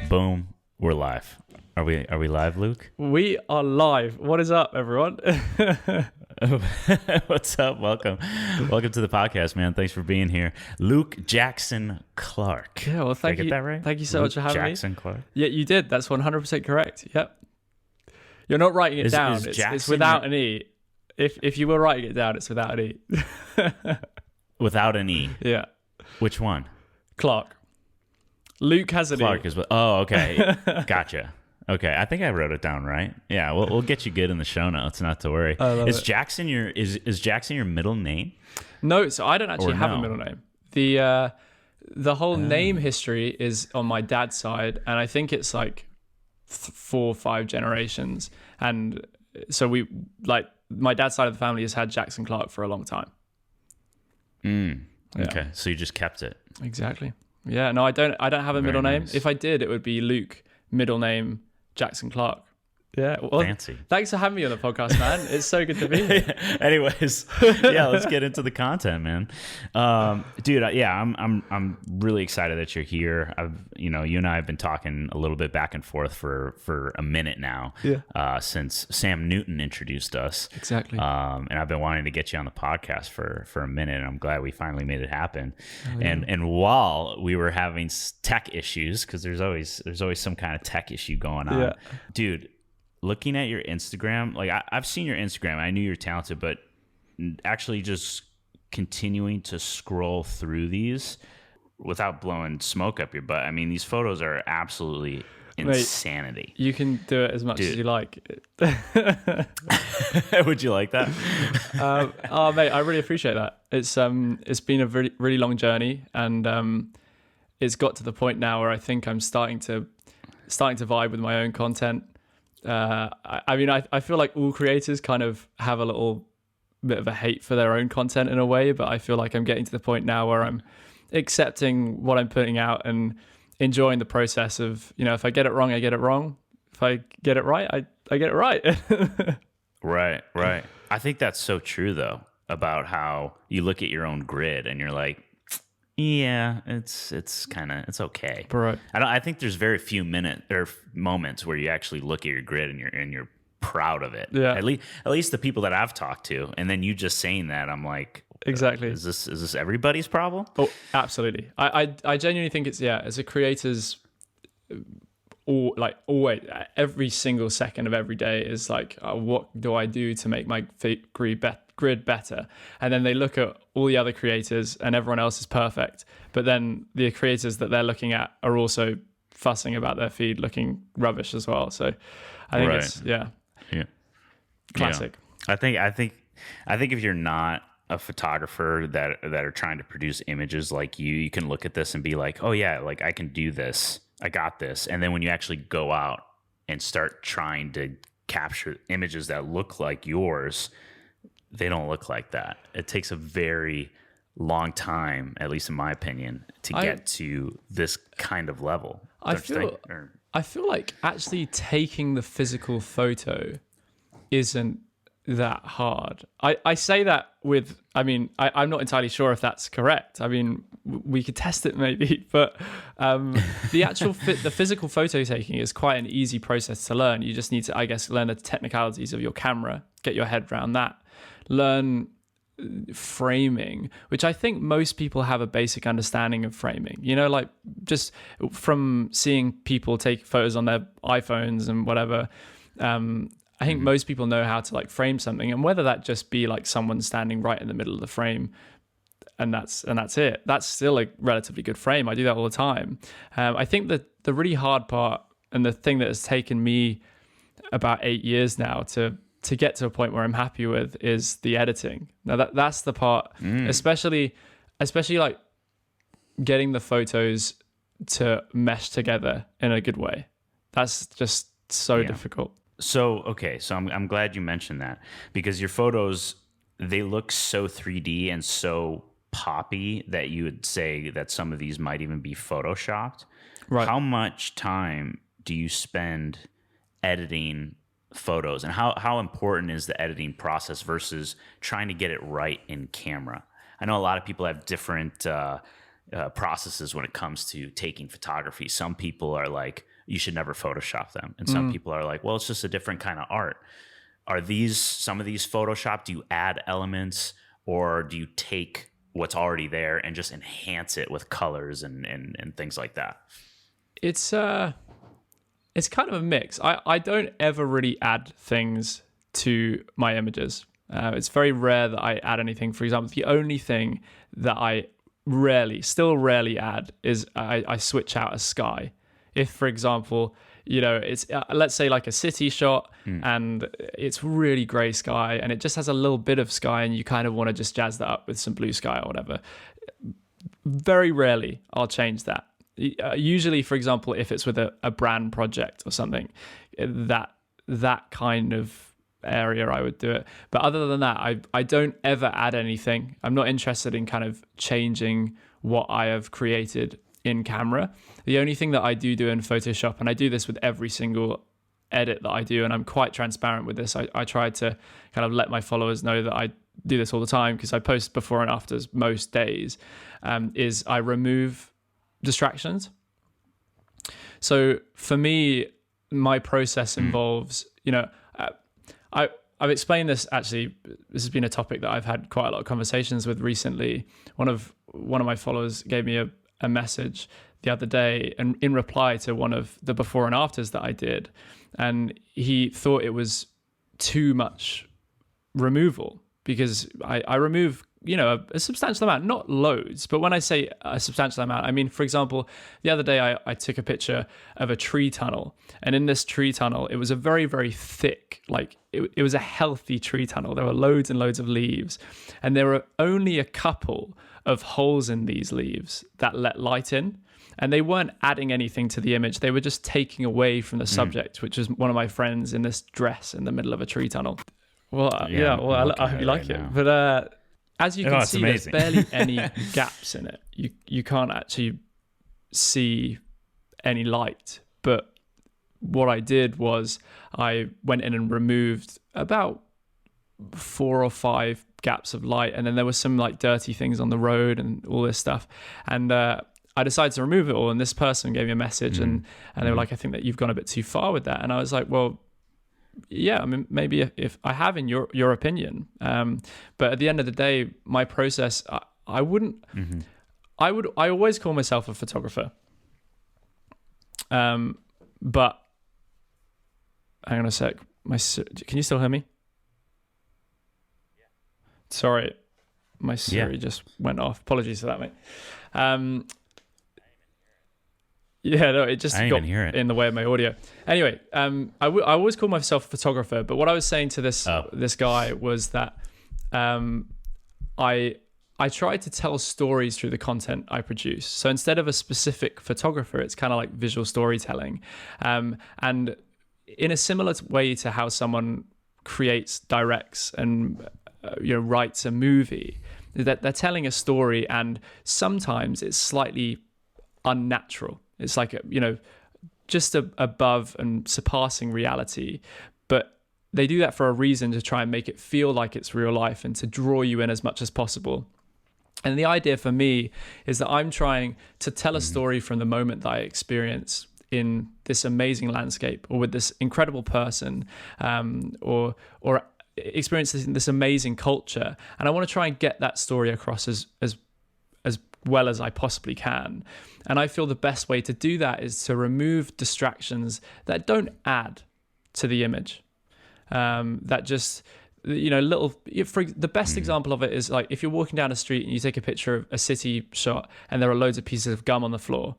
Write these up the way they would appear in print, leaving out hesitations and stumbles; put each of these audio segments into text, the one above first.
Boom. We're live. Are we live, Luke? We are live. What is up, everyone? What's up? Welcome to the podcast, man. Thanks for being here. Luke Jackson Clark. Yeah, well, thank Did I you. get that right? Thank you so Luke much for having Jackson me. Clark. Yeah, you did. That's 100% correct. Yep. You're not writing it down. It's without an E. If you were writing it down, it's without an E. Without an E. Yeah. Which one? Clark. Luke has an Clark E. is what? Oh, okay. Gotcha. Okay, I think I wrote it down right. Yeah, we'll get you good in the show notes. Not to worry. Is Jackson is Jackson your middle name? No, so I don't actually have a middle name. The whole name history is on my dad's side, and I think it's like 4 or 5 generations. And so my dad's side of the family has had Jackson Clark for a long time. Okay, so you just kept it. Exactly. Yeah. No, I don't have a middle name. Nice. If I did, it would be Luke, middle name Jackson Clark. Yeah. Well, fancy. Thanks for having me on the podcast, man. It's so good to be here. Anyways, yeah, let's get into the content, man. Dude, I'm really excited that you're here. You and I have been talking a little bit back and forth for a minute now. Yeah. Since Sam Newton introduced us. Exactly. And I've been wanting to get you on the podcast for a minute, and I'm glad we finally made it happen. Oh, yeah. And while we were having tech issues, because there's always some kind of tech issue going on, dude. Looking at your Instagram, like I've seen your Instagram, I knew you're talented, but actually just continuing to scroll through these without blowing smoke up your butt. I mean, these photos are absolutely insanity. Mate, you can do it as much as you like. Would you like that? Oh, mate, I really appreciate that. It's been a really, really long journey, and it's got to the point now where I think I'm starting to vibe with my own content. I feel like all creators kind of have a little bit of a hate for their own content in a way, but I feel like I'm getting to the point now where I'm accepting what I'm putting out and enjoying the process of, if I get it wrong, I get it wrong. If I get it right, I get it right. Right. I think that's so true though, about how you look at your own grid and you're like, yeah, it's okay. Right. I think there's very few moments where you actually look at your grid and you're proud of it. Yeah. At least the people that I've talked to, and then you just saying that, I'm like, exactly. Is this everybody's problem? Oh, absolutely. I genuinely think it's as a creator's, always every single second of every day is like, what do I do to make my grid better? And then they look at all the other creators and everyone else is perfect, but then the creators that they're looking at are also fussing about their feed looking rubbish as well. So I think it's classic. Yeah. I think if you're not a photographer that are trying to produce images like you can look at this and be like, oh yeah, like I can do this, I got this. And then when you actually go out and start trying to capture images that look like yours, they don't look like that. It takes a very long time, at least in my opinion, to get to this kind of level. I feel like actually taking the physical photo isn't that hard. I say that I'm not entirely sure if that's correct. I mean, we could test it maybe, but the physical photo taking is quite an easy process to learn. You just need to, I guess, learn the technicalities of your camera, get your head around that, learn framing, which I think most people have a basic understanding of framing, like just from seeing people take photos on their iPhones and whatever. I think most people know how to like frame something, and whether that just be like someone standing right in the middle of the frame and that's it, that's still a relatively good frame. I do that all the time. I think that the really hard part, and the thing that has taken me about 8 years now to get to a point where I'm happy with, is the editing. Now that's the part, especially like getting the photos to mesh together in a good way. That's just so difficult. So I'm glad you mentioned that, because your photos, they look so 3D and so poppy that you would say that some of these might even be photoshopped. Right. How much time do you spend editing photos, and how important is the editing process versus trying to get it right in camera? I know a lot of people have different processes when it comes to taking photography. Some people are like, you should never Photoshop them. And some people are like, well, it's just a different kind of art. Are some of these Photoshop? Do you add elements, or do you take what's already there and just enhance it with colors and things like that? It's kind of a mix. I don't ever really add things to my images. It's very rare that I add anything. For example, the only thing that I still rarely add is I switch out a sky. If, for example, it's let's say like a city shot and it's really gray sky and it just has a little bit of sky and you kind of want to just jazz that up with some blue sky or whatever. Very rarely I'll change that. Usually, for example, if it's with a brand project or something, that kind of area I would do it. But other than that, I don't ever add anything. I'm not interested in kind of changing what I have created in camera. The only thing that I do in Photoshop, and I do this with every single edit that I do, and I'm quite transparent with this. I try to kind of let my followers know that I do this all the time because I post before and afters most days, is I remove distractions. So for me, my process involves, I've explained this, actually. This has been a topic that I've had quite a lot of conversations with recently. One of my followers gave me a message the other day, and in reply to one of the before and afters that I did, and he thought it was too much removal because I remove a substantial amount, not loads, but when I say a substantial amount, I mean, for example, the other day I took a picture of a tree tunnel, and in this tree tunnel, it was a very, very thick, like it was a healthy tree tunnel. There were loads and loads of leaves, and there were only a couple of holes in these leaves that let light in, and they weren't adding anything to the image. They were just taking away from the subject, which was one of my friends in this dress in the middle of a tree tunnel. Well, I hope you like it. But as you can see, amazing. There's barely any gaps in it. You can't actually see any light. But what I did was I went in and removed about 4 or 5 gaps of light, and then there was some like dirty things on the road and all this stuff. And I decided to remove it all. And this person gave me a message, and they were like, "I think that you've gone a bit too far with that." And I was like, "Well, yeah, I mean, maybe if I have, in your opinion, but at the end of the day, my process, I wouldn't, I always call myself a photographer, but hang on a sec, can you still hear me? Sorry, my Siri just went off. Apologies for that, mate. Yeah, no, it just got in the way of my audio. Anyway, I always call myself a photographer, but what I was saying to this guy was that I try to tell stories through the content I produce. So instead of a specific photographer, it's kind of like visual storytelling. And in a similar way to how someone creates, directs, and writes a movie, that they're telling a story, and sometimes it's slightly unnatural. It's like, just above and surpassing reality. But they do that for a reason, to try and make it feel like it's real life and to draw you in as much as possible. And the idea for me is that I'm trying to tell a story from the moment that I experience in this amazing landscape, or with this incredible person, or experience this amazing culture. And I want to try and get that story across as well as I possibly can. And I feel the best way to do that is to remove distractions that don't add to the image. That just, the best example of it is like if you're walking down a street and you take a picture of a city shot and there are loads of pieces of gum on the floor.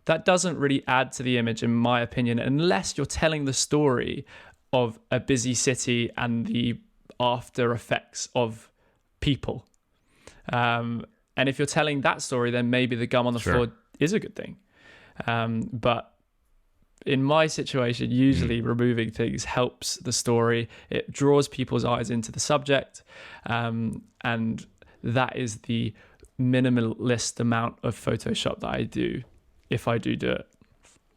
That doesn't really add to the image, in my opinion, unless you're telling the story of a busy city and the after effects of people. And if you're telling that story, then maybe the gum on the floor is a good thing. But in my situation, usually removing things helps the story. It draws people's eyes into the subject. And that is the minimalist amount of Photoshop that I do, if I do it.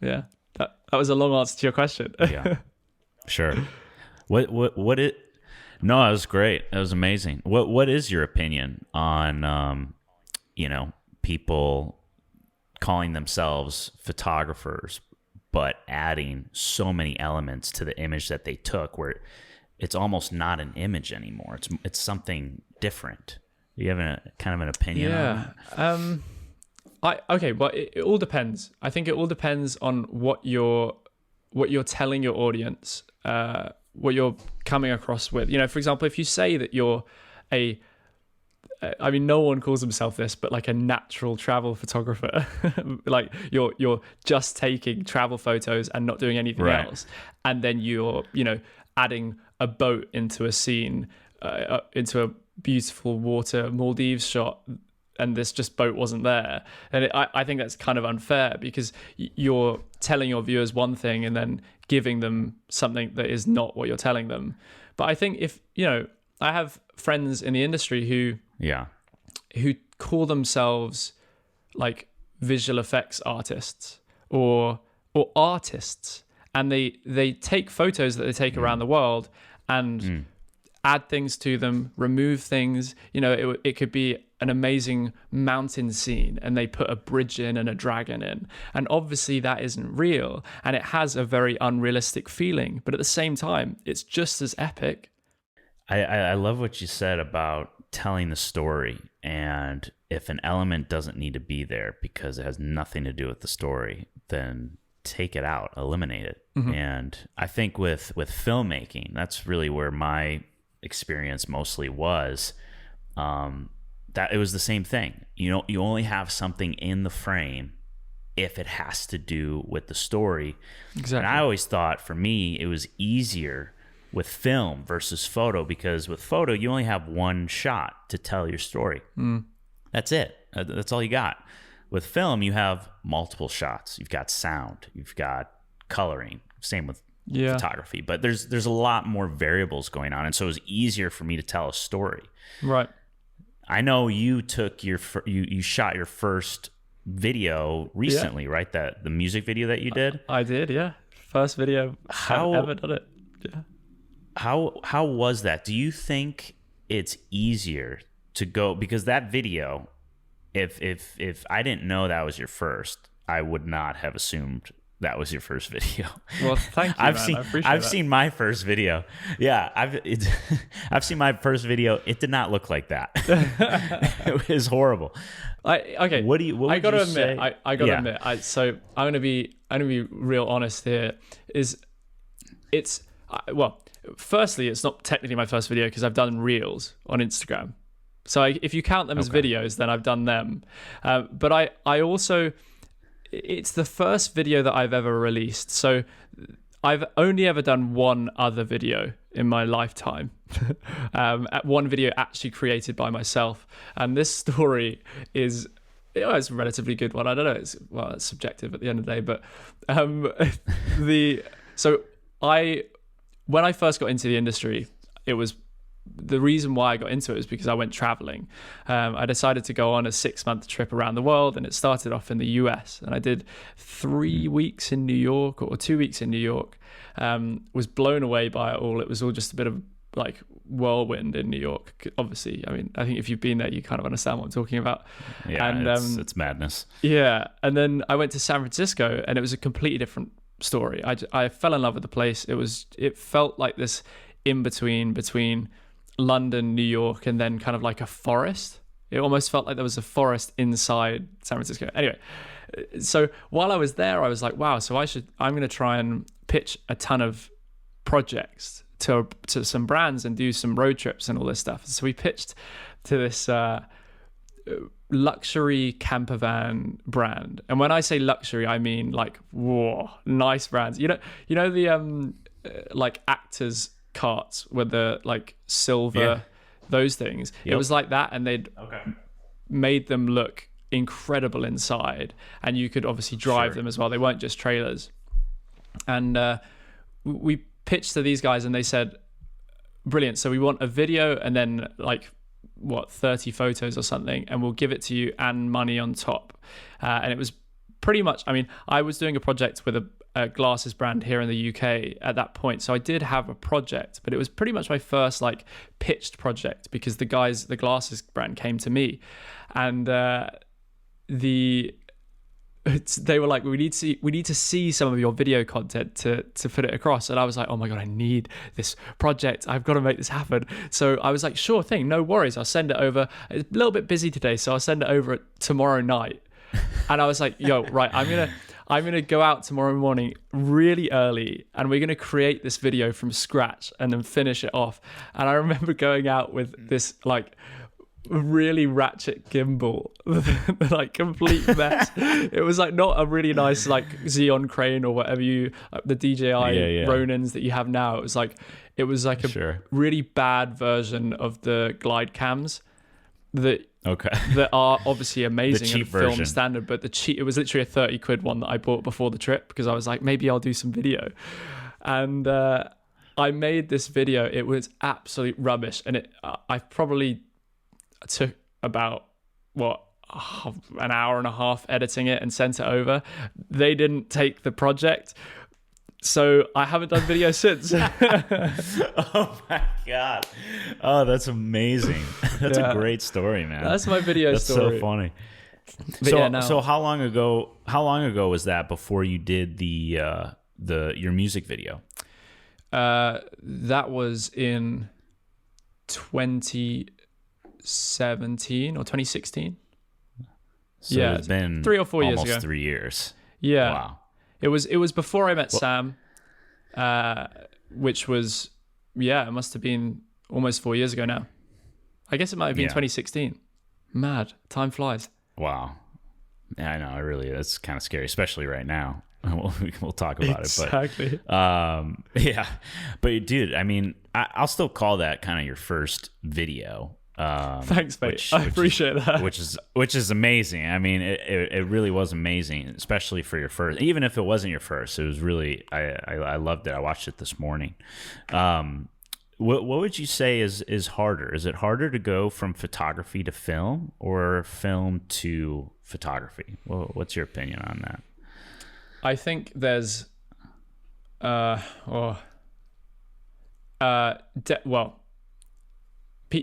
Yeah. That was a long answer to your question. Yeah. Sure. No, it was great. It was amazing. What is your opinion on, people calling themselves photographers, but adding so many elements to the image that they took, where it's almost not an image anymore. It's something different. Do you have kind of an opinion on that? Okay, well, it all depends. I think it all depends on what you're telling your audience, what you're coming across with. For example, if you say that you're no one calls himself this, but like a natural travel photographer, like you're just taking travel photos and not doing anything else, and then you're adding a boat into a scene, into a beautiful water Maldives shot, and this just boat wasn't there. And I think that's kind of unfair, because you're telling your viewers one thing and then giving them something that is not what you're telling them. But I think if, I have friends in the industry who call themselves like visual effects artists or artists, and they take photos that they take around the world and add things to them, remove things. It could be an amazing mountain scene and they put a bridge in and a dragon in, and obviously that isn't real and it has a very unrealistic feeling, but at the same time it's just as epic. I love what you said about telling the story, and if an element doesn't need to be there because it has nothing to do with the story, then take it out, eliminate it. And I think with filmmaking, that's really where my experience mostly was, that it was the same thing. You only have something in the frame if it has to do with the story. Exactly. And I always thought, for me, it was easier with film versus photo, because with photo you only have one shot to tell your story. That's it. That's all you got. With film you have multiple shots, you've got sound, you've got coloring, same with photography, but there's a lot more variables going on, and so it was easier for me to tell a story. Right. I know you took you shot your first video recently, right? The music video that you did. I did, yeah. First video I've ever done it. Yeah. How was that? Do you think it's easier to go, because that video, if I didn't know that was your first, I would not have assumed that was your first video. Well, thank you, I've seen my first video. Yeah, I've seen my first video. It did not look like that. It was horrible. Okay. What would gotta you admit, say? I gotta admit. So I'm gonna be real honest here. Firstly, it's not technically my first video because I've done reels on Instagram. So if you count them as videos, then I've done them. But I also, it's the first video that I've ever released. So I've only ever done one other video in my lifetime. One video actually created by myself. And this story is, it's a relatively good one. I don't know. It's subjective at the end of the day. But when I first got into the industry, it was, the reason why I got into it was because I went traveling. I decided to go on a 6-month trip around the world, and it started off in the US. And I did 3 weeks in New York, or 2 weeks in New York. Was blown away by it all. It was all just a bit of like whirlwind in New York. Obviously, I mean, I think if you've been there, you kind of understand what I'm talking about. Yeah, and it's madness. Yeah, and then I went to San Francisco, and it was a completely different story. I fell in love with the place. It felt like this in between London, New York, and then kind of like a forest. It almost felt like there was a forest inside San Francisco. Anyway, so while I was there, I was like, wow, so I'm going to try and pitch a ton of projects to some brands and do some road trips and all this stuff. So we pitched to this luxury camper van brand. And when I say luxury, I mean like, whoa, nice brands. You know the like actors carts with the like silver, those things. Yep. It was like that, and they'd made them look incredible inside, and you could obviously drive them as well. They weren't just trailers. And we pitched to these guys, and they said, brilliant, so we want a video and then like 30 photos or something, and we'll give it to you and money on top. And it was pretty much, I mean, I was doing a project with a glasses brand here in the UK at that point, so I did have a project, but it was pretty much my first like pitched project, because the glasses brand came to me, and they were like, we need to see some of your video content to put it across. And I was like, oh my God, I need this project. I've got to make this happen. So I was like, sure thing, no worries. I'll send it over. It's a little bit busy today, so I'll send it over tomorrow night. And I was like, yo, right, I'm gonna go out tomorrow morning really early, and we're gonna create this video from scratch and then finish it off. And I remember going out with this like really ratchet gimbal, like complete mess. It was like not a really nice like Xeon crane or whatever the DJI Ronins that you have now. It was like a really bad version of the glide cams that are obviously amazing in film standard, but it was literally a 30 quid one that I bought before the trip because I was like, maybe I'll do some video. And I made this video. It was absolute rubbish, and I probably took about an hour and a half editing it and sent it over. They didn't take the project, so I haven't done video since. Oh my God. Oh, that's amazing. That's a great story, man. That's my video story. That's so funny. But so how long ago was that before you did your music video? That was in 2017 or 2016. So it's been 3 or 4 years ago. Almost 3 years. Yeah. Wow. It was before I met Sam, which was, it must have been almost 4 years ago now. I guess it might have been 2016. Mad. Time flies. Wow. Yeah, I know. That's kind of scary, especially right now. We'll talk about exactly. it. But yeah. But dude, I mean, I'll still call that kind of your first video. Thanks, mate. I appreciate that. Which is amazing. I mean, it really was amazing, especially for your first. Even if it wasn't your first, it was really. I loved it. I watched it this morning. What would you say is harder? Is it harder to go from photography to film or film to photography? What's your opinion on that? I think there's,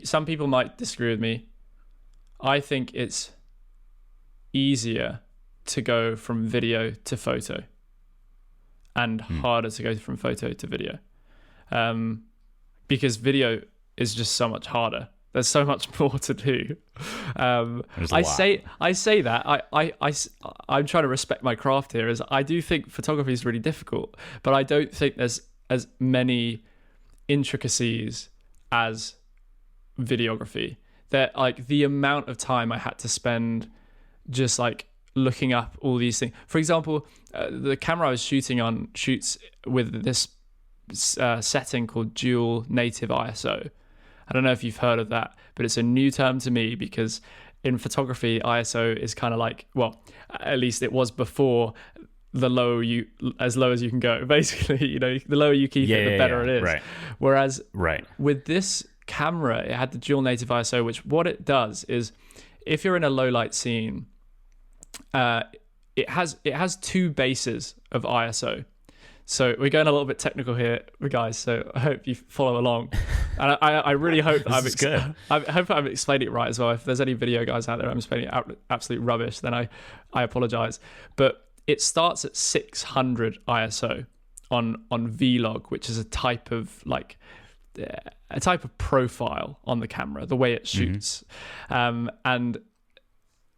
some people might disagree with me. I think it's easier to go from video to photo and harder to go from photo to video. Because video is just so much harder. There's so much more to do. I say that I'm trying to respect my craft here. Is I do think photography is really difficult, but I don't think there's as many intricacies as videography. That like the amount of time I had to spend just like looking up all these things. For example, the camera I was shooting on shoots with this setting called dual native ISO. I don't know if you've heard of that, but it's a new term to me because in photography, ISO is kind of like, well, at least it was before as low as you can go. Basically, the lower you keep it, the better it is. Right. Whereas with this camera, it had the dual native ISO, which what it does is if you're in a low light scene, it has two bases of ISO. So we're going a little bit technical here, guys. So I hope you follow along, and I really hope that I hope I'm explaining it right as well. If there's any video guys out there, I'm explaining it absolute rubbish, then I apologize. But it starts at 600 ISO on Vlog, which is a type of profile on the camera, the way it shoots, and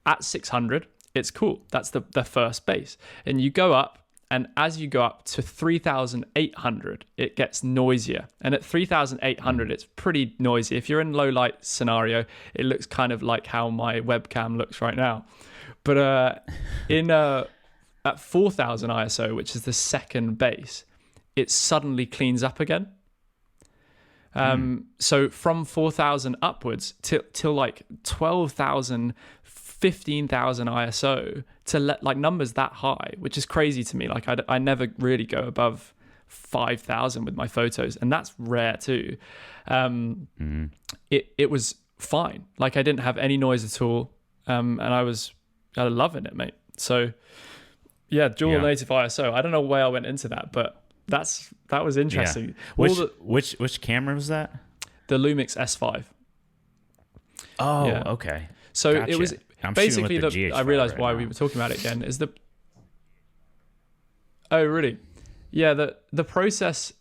at 600, it's cool. That's the first base, and you go up. And as you go up to 3,800, it gets noisier. And at 3,800, it's pretty noisy. If you're in low light scenario, it looks kind of like how my webcam looks right now. But at 4,000 ISO, which is the second base, it suddenly cleans up again. So from 4,000 upwards till like 12,000, 15,000 ISO to let like numbers that high, which is crazy to me. Like I never really go above 5,000 with my photos, and that's rare too. It was fine. Like I didn't have any noise at all, and I was loving it, mate. So yeah, dual native ISO. I don't know why I went into that, but that was interesting. Yeah. Which camera was that? The Lumix S5. Oh, yeah. Okay. So gotcha. I'm basically shooting with the I GH5 realized right why now. we were talking about it again is the. Oh really? Yeah, the process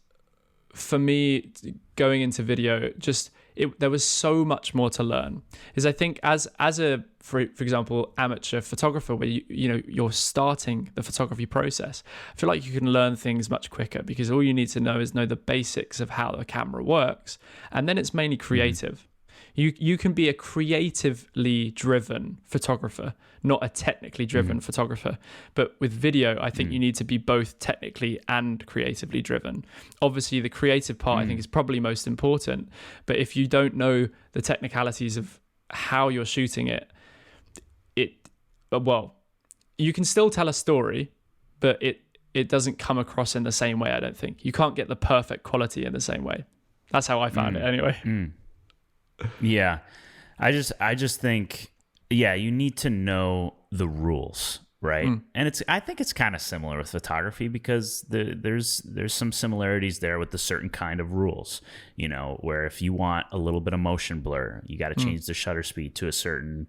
for me going into video, just there was so much more to learn. Is I think as a for example amateur photographer, where you're starting the photography process, I feel like you can learn things much quicker because all you need to know is the basics of how the camera works, and then it's mainly creative. You can be a creatively driven photographer, not a technically driven photographer. But with video, I think you need to be both technically and creatively driven. Obviously, the creative part, I think, is probably most important. But if you don't know the technicalities of how you're shooting it, you can still tell a story, but it doesn't come across in the same way, I don't think. You can't get the perfect quality in the same way. That's how I found it anyway. Yeah. I just think, you need to know the rules, right? And I think it's kind of similar with photography because there's some similarities there with the certain kind of rules, where if you want a little bit of motion blur, you got to change the shutter speed to a certain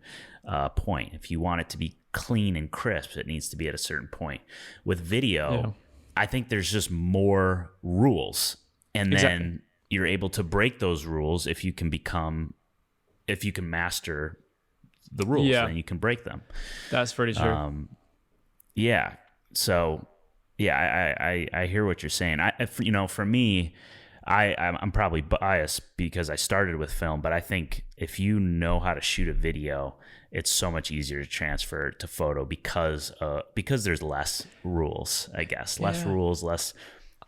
point. If you want it to be clean and crisp, it needs to be at a certain point. With video, I think there's just more rules. And then you're able to break those rules if you can master the rules, then you can break them. That's pretty true. So I hear what you're saying. For me, I'm probably biased because I started with film, but I think if you know how to shoot a video, it's so much easier to transfer to photo because there's less rules, I guess. Less rules, less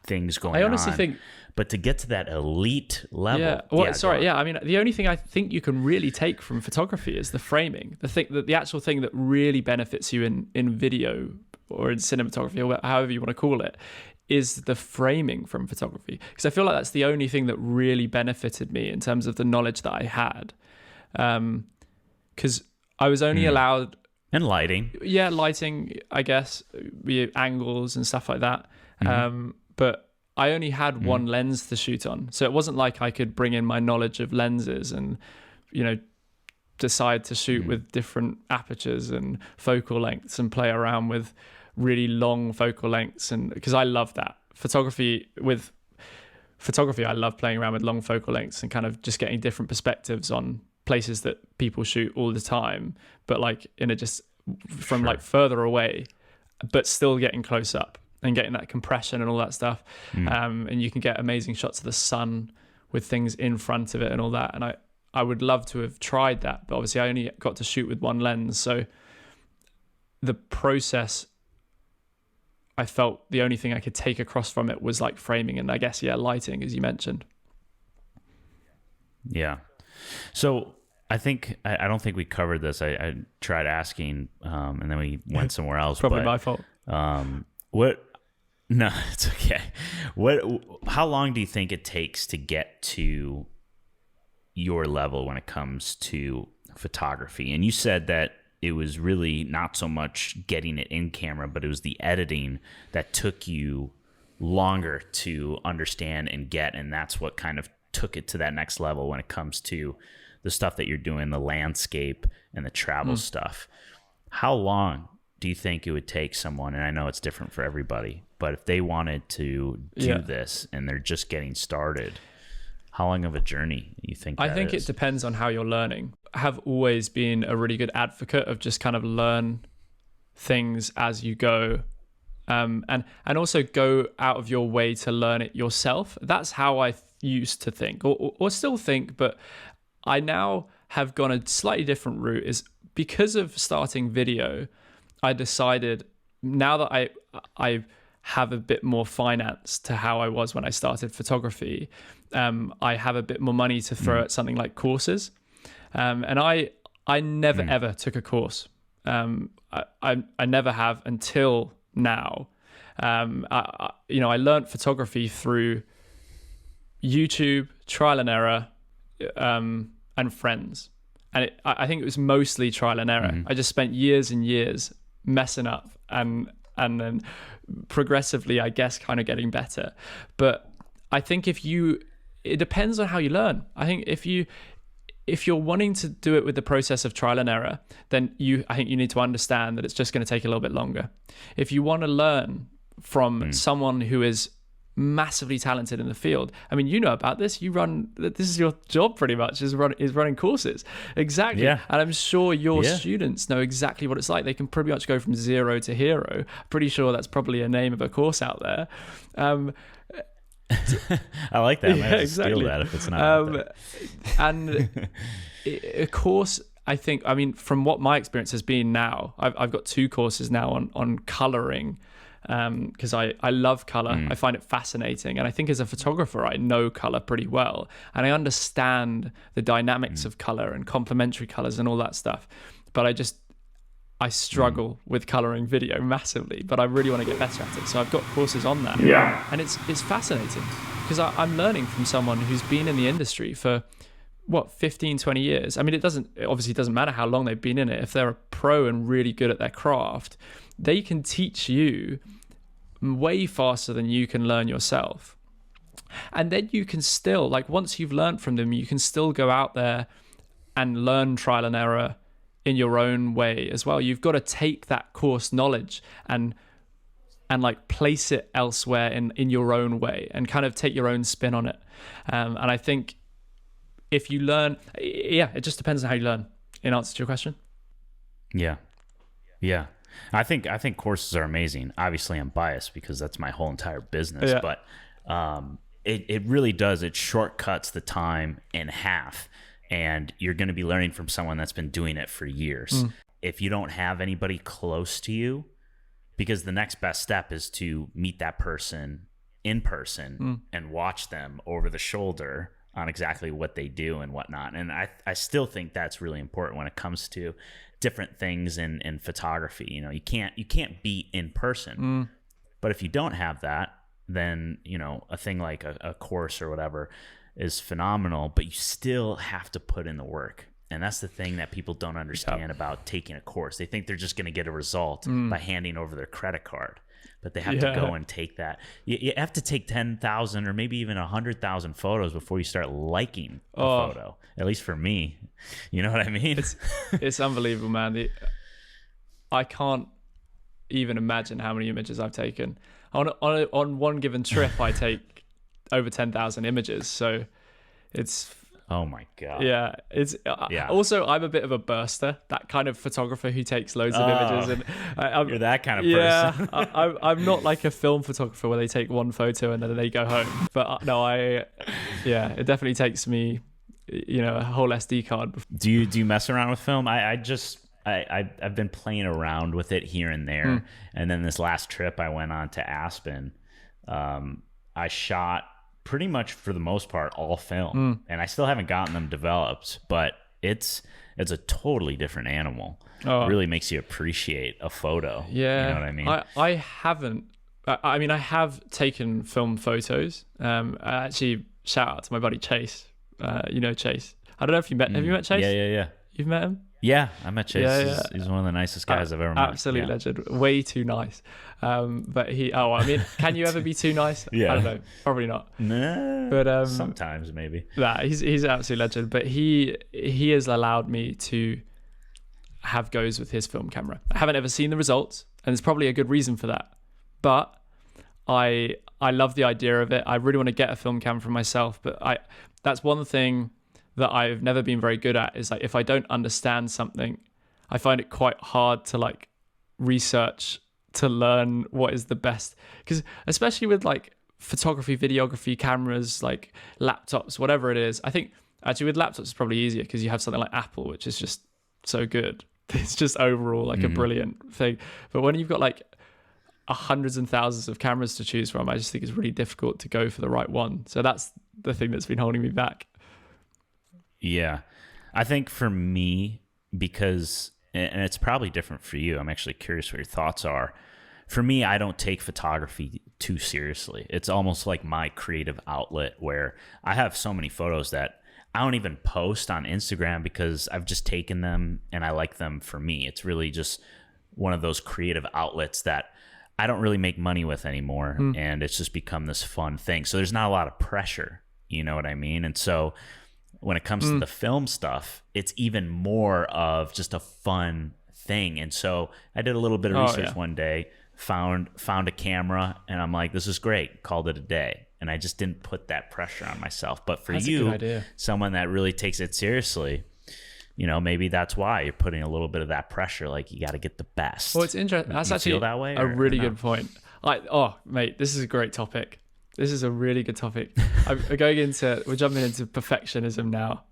things going on. I honestly think, but to get to that elite level, I mean, the only thing I think you can really take from photography is the framing. The actual thing that really benefits you in video or in cinematography or however you want to call it is the framing from photography. Because I feel like that's the only thing that really benefited me in terms of the knowledge that I had. Because I was only allowed... And lighting. Yeah, lighting, I guess, angles and stuff like that. But I only had one lens to shoot on. So it wasn't like I could bring in my knowledge of lenses and, decide to shoot with different apertures and focal lengths and play around with really long focal lengths. And because I love that. Photography, I love playing around with long focal lengths and kind of just getting different perspectives on places that people shoot all the time, but like from like further away, but still getting close up and getting that compression and all that stuff. And you can get amazing shots of the sun with things in front of it and all that. And I would love to have tried that, but obviously I only got to shoot with one lens. So the process, I felt the only thing I could take across from it was like framing and I guess, lighting, as you mentioned. Yeah. So I don't think we covered this. I tried asking, and then we went somewhere else. Probably my fault. No, it's okay. How long do you think it takes to get to your level when it comes to photography? And you said that it was really not so much getting it in camera, but it was the editing that took you longer to understand and get, and that's what kind of took it to that next level when it comes to the stuff that you're doing, the landscape and the travel stuff. How long do you think it would take someone, and I know it's different for everybody, but if they wanted to do this and they're just getting started, how long of a journey do you think I think is? It depends on how you're learning. I have always been a really good advocate of just kind of learn things as you go, and also go out of your way to learn it yourself. That's how I used to think or still think, but I now have gone a slightly different route. Is because of starting video, I decided now that I have a bit more finance to how I was when I started photography, I have a bit more money to throw at something like courses. And I never ever took a course. I never have until now. I learned photography through YouTube, trial and error, and friends. And I think it was mostly trial and error. I just spent years and years messing up and then progressively, I guess, kind of getting better. But I think it depends on how you learn. I think if if you're wanting to do it with the process of trial and error, then I think you need to understand that it's just going to take a little bit longer. If you want to learn from someone who is massively talented in the field, I mean, you know about this. This is your job pretty much, is running courses. Exactly. Yeah. And I'm sure your students know exactly what it's like. They can pretty much go from zero to hero. Pretty sure that's probably a name of a course out there. I like that. Yeah, exactly. Steal that if it's not. And a course, I mean, from what my experience has been now, I've got 2 courses now on coloring, because I love color. I find it fascinating, and I think as a photographer I know color pretty well, and I understand the dynamics of color and complementary colors and all that stuff, but I struggle with coloring video massively, but I really want to get better at it. So I've got courses on that. Yeah. And it's fascinating because I'm learning from someone who's been in the industry for 15, 20 years. I mean, it obviously doesn't matter how long they've been in it. If they're a pro and really good at their craft, they can teach you way faster than you can learn yourself. And then you can still, like, once you've learned from them, you can still go out there and learn trial and error in your own way as well. You've got to take that course knowledge and like place it elsewhere in your own way and kind of take your own spin on it. And I think if you learn, it just depends on how you learn, in answer to your question. Yeah. I think courses are amazing. Obviously I'm biased because that's my whole entire business, but it really does. It shortcuts the time in half, and you're going to be learning from someone that's been doing it for years. If you don't have anybody close to you, because the next best step is to meet that person in person and watch them over the shoulder on exactly what they do and whatnot. And I still think that's really important when it comes to different things in photography. You know, you can't be in person, but if you don't have that, then, you know, a thing like a course or whatever is phenomenal, but you still have to put in the work. And that's the thing that people don't understand about taking a course. They think they're just going to get a result by handing over their credit card, but they have to go and take that. You have to take 10,000 or maybe even 100,000 photos before you start liking a photo. At least for me, you know what I mean? It's unbelievable, man. I can't even imagine how many images I've taken. On one given trip, I take over 10,000 images. So it's... Oh my God. Yeah. Also, I'm a bit of a burster, that kind of photographer who takes loads of images. And you're that kind of person. Yeah. I'm not like a film photographer where they take one photo and then they go home. But no, it definitely takes me, you know, a whole SD card. Do you mess around with film? I've been playing around with it here and there. And then this last trip I went on to Aspen, I shot pretty much for the most part all film, and I still haven't gotten them developed, but it's a totally different animal. It really makes you appreciate a photo. Yeah, you know what I mean? I haven't. I mean, I have taken film photos. Actually, shout out to my buddy Chase. You know Chase. I don't know if you met. Have you met Chase? Yeah. You've met him? Yeah, I met Chase. He's one of the nicest guys I've ever met. Absolute legend. Way too nice. But I mean, can you ever be too nice? Yeah. I don't know. Probably not. Nah, but sometimes maybe. He's an absolute legend. But he has allowed me to have goes with his film camera. I haven't ever seen the results, and there's probably a good reason for that. But I love the idea of it. I really want to get a film camera for myself. But that's one thing that I've never been very good at, is like, if I don't understand something, I find it quite hard to like research to learn what is the best, because especially with like photography, videography, cameras, like laptops, whatever it is, I think actually with laptops it's probably easier because you have something like Apple, which is just so good. It's just overall like a brilliant thing. But when you've got like hundreds and thousands of cameras to choose from, I just think it's really difficult to go for the right one. So that's the thing that's been holding me back. Yeah. I think for me, because, and it's probably different for you, I'm actually curious what your thoughts are. For me, I don't take photography too seriously. It's almost like my creative outlet, where I have so many photos that I don't even post on Instagram because I've just taken them and I like them for me. It's really just one of those creative outlets that I don't really make money with anymore. And it's just become this fun thing. So there's not a lot of pressure, you know what I mean? And so when it comes to the film stuff, it's even more of just a fun thing. And so I did a little bit of research one day, found a camera, and I'm like, this is great. Called it a day. And I just didn't put that pressure on myself. But for you, someone that really takes it seriously, you know, maybe that's why you're putting a little bit of that pressure. Like, you got to get the best. Well, it's interesting. That's actually feel that way, a really good point. Mate, this is a great topic. This is a really good topic. We're jumping into perfectionism now.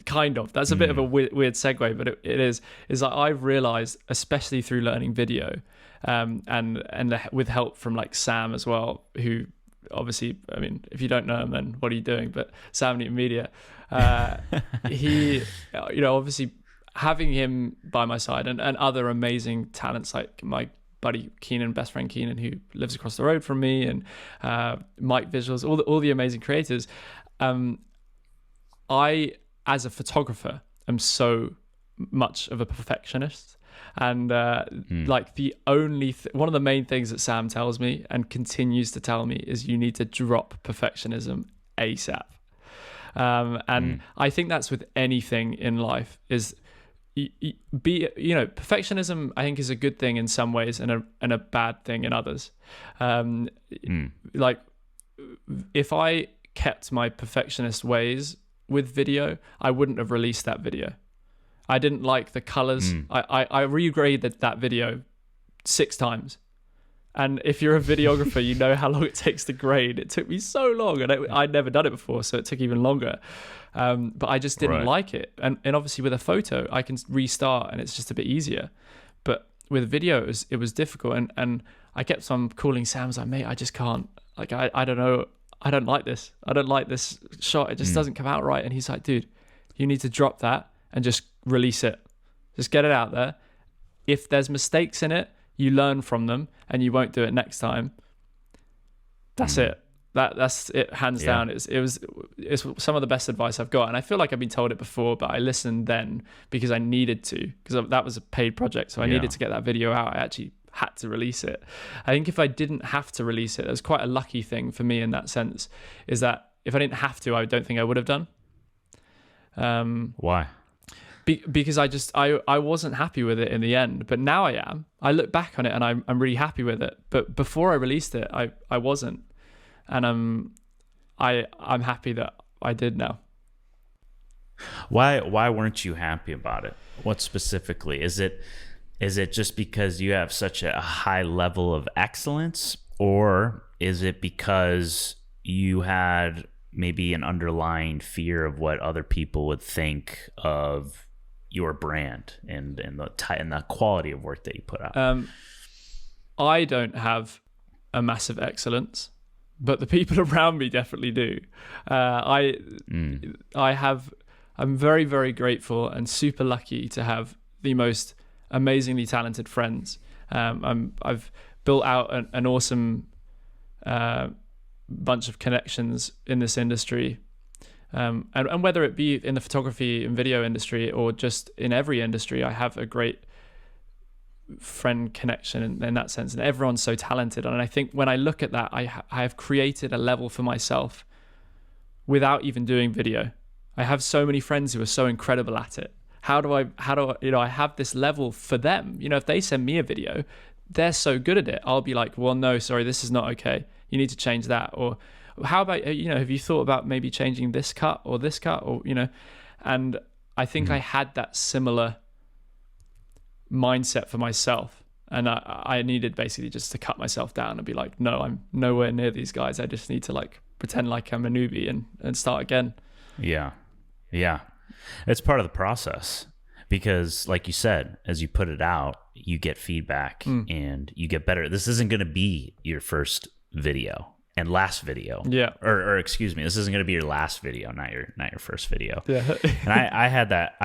Kind of. That's a bit of a weird segue, but it is like I've realized, especially through learning video, and with help from like Sam as well, who obviously, I mean, if you don't know him, then what are you doing? But Sam Newton Media, he, you know, obviously having him by my side and other amazing talents like my buddy Keenan, best friend Keenan, who lives across the road from me, and Mike Visuals, all the amazing creators. I, as a photographer, am so much of a perfectionist. And like the only one of the main things that Sam tells me and continues to tell me is you need to drop perfectionism ASAP. I think that's with anything in life is perfectionism I think is a good thing in some ways and a bad thing in others. Like if I kept my perfectionist ways with video, I wouldn't have released that video. I didn't like the colors. I regraded that video 6 times. And if you're a videographer, you know how long it takes to grade. It took me so long, and I'd never done it before, so it took even longer. But I just didn't like it. And obviously with a photo, I can restart and it's just a bit easier. But with video, it was difficult. And I kept on calling Sam. I was like, mate, I just can't. Like, I don't know. I don't like this. I don't like this shot. It just doesn't come out right. And he's like, dude, you need to drop that and just release it. Just get it out there. If there's mistakes in it, you learn from them and you won't do it next time. That's it. That's it, hands down. It's some of the best advice I've got. And I feel like I've been told it before, but I listened then because I needed to, because that was a paid project. So I needed to get that video out. I actually had to release it. I think if I didn't have to release it, it was quite a lucky thing for me in that sense, is that if I didn't have to, I don't think I would have done. Why? Because I wasn't happy with it in the end, but now I am. I look back on it and I'm really happy with it. But before I released it, I wasn't, and I'm happy that I did now. Why weren't you happy about it? What specifically? Is it just because you have such a high level of excellence, or is it because you had maybe an underlying fear of what other people would think of your brand and the quality of work that you put out? I don't have a massive excellence, but the people around me definitely do. I'm very, very grateful and super lucky to have the most amazingly talented friends. I've built out an awesome bunch of connections in this industry, and whether it be in the photography and video industry or just in every industry, I have a great friend connection in that sense, and everyone's so talented. And I think when I look at that, I have created a level for myself without even doing video. I have so many friends who are so incredible at it. How do I I have this level for them. If they send me a video, they're so good at it, I'll be like, well, no, sorry, this is not okay. You need to change that. Or how about, have you thought about maybe changing this cut or this cut, or, and I think I had that similar mindset for myself. And I needed basically just to cut myself down and be like, no, I'm nowhere near these guys. I just need to pretend like I'm a newbie and start again. Yeah. Yeah. It's part of the process because, like you said, as you put it out, you get feedback and you get better. This isn't going to be your first video and last video. Yeah. Or excuse me, this isn't going to be your last video, not your first video. Yeah. And I had that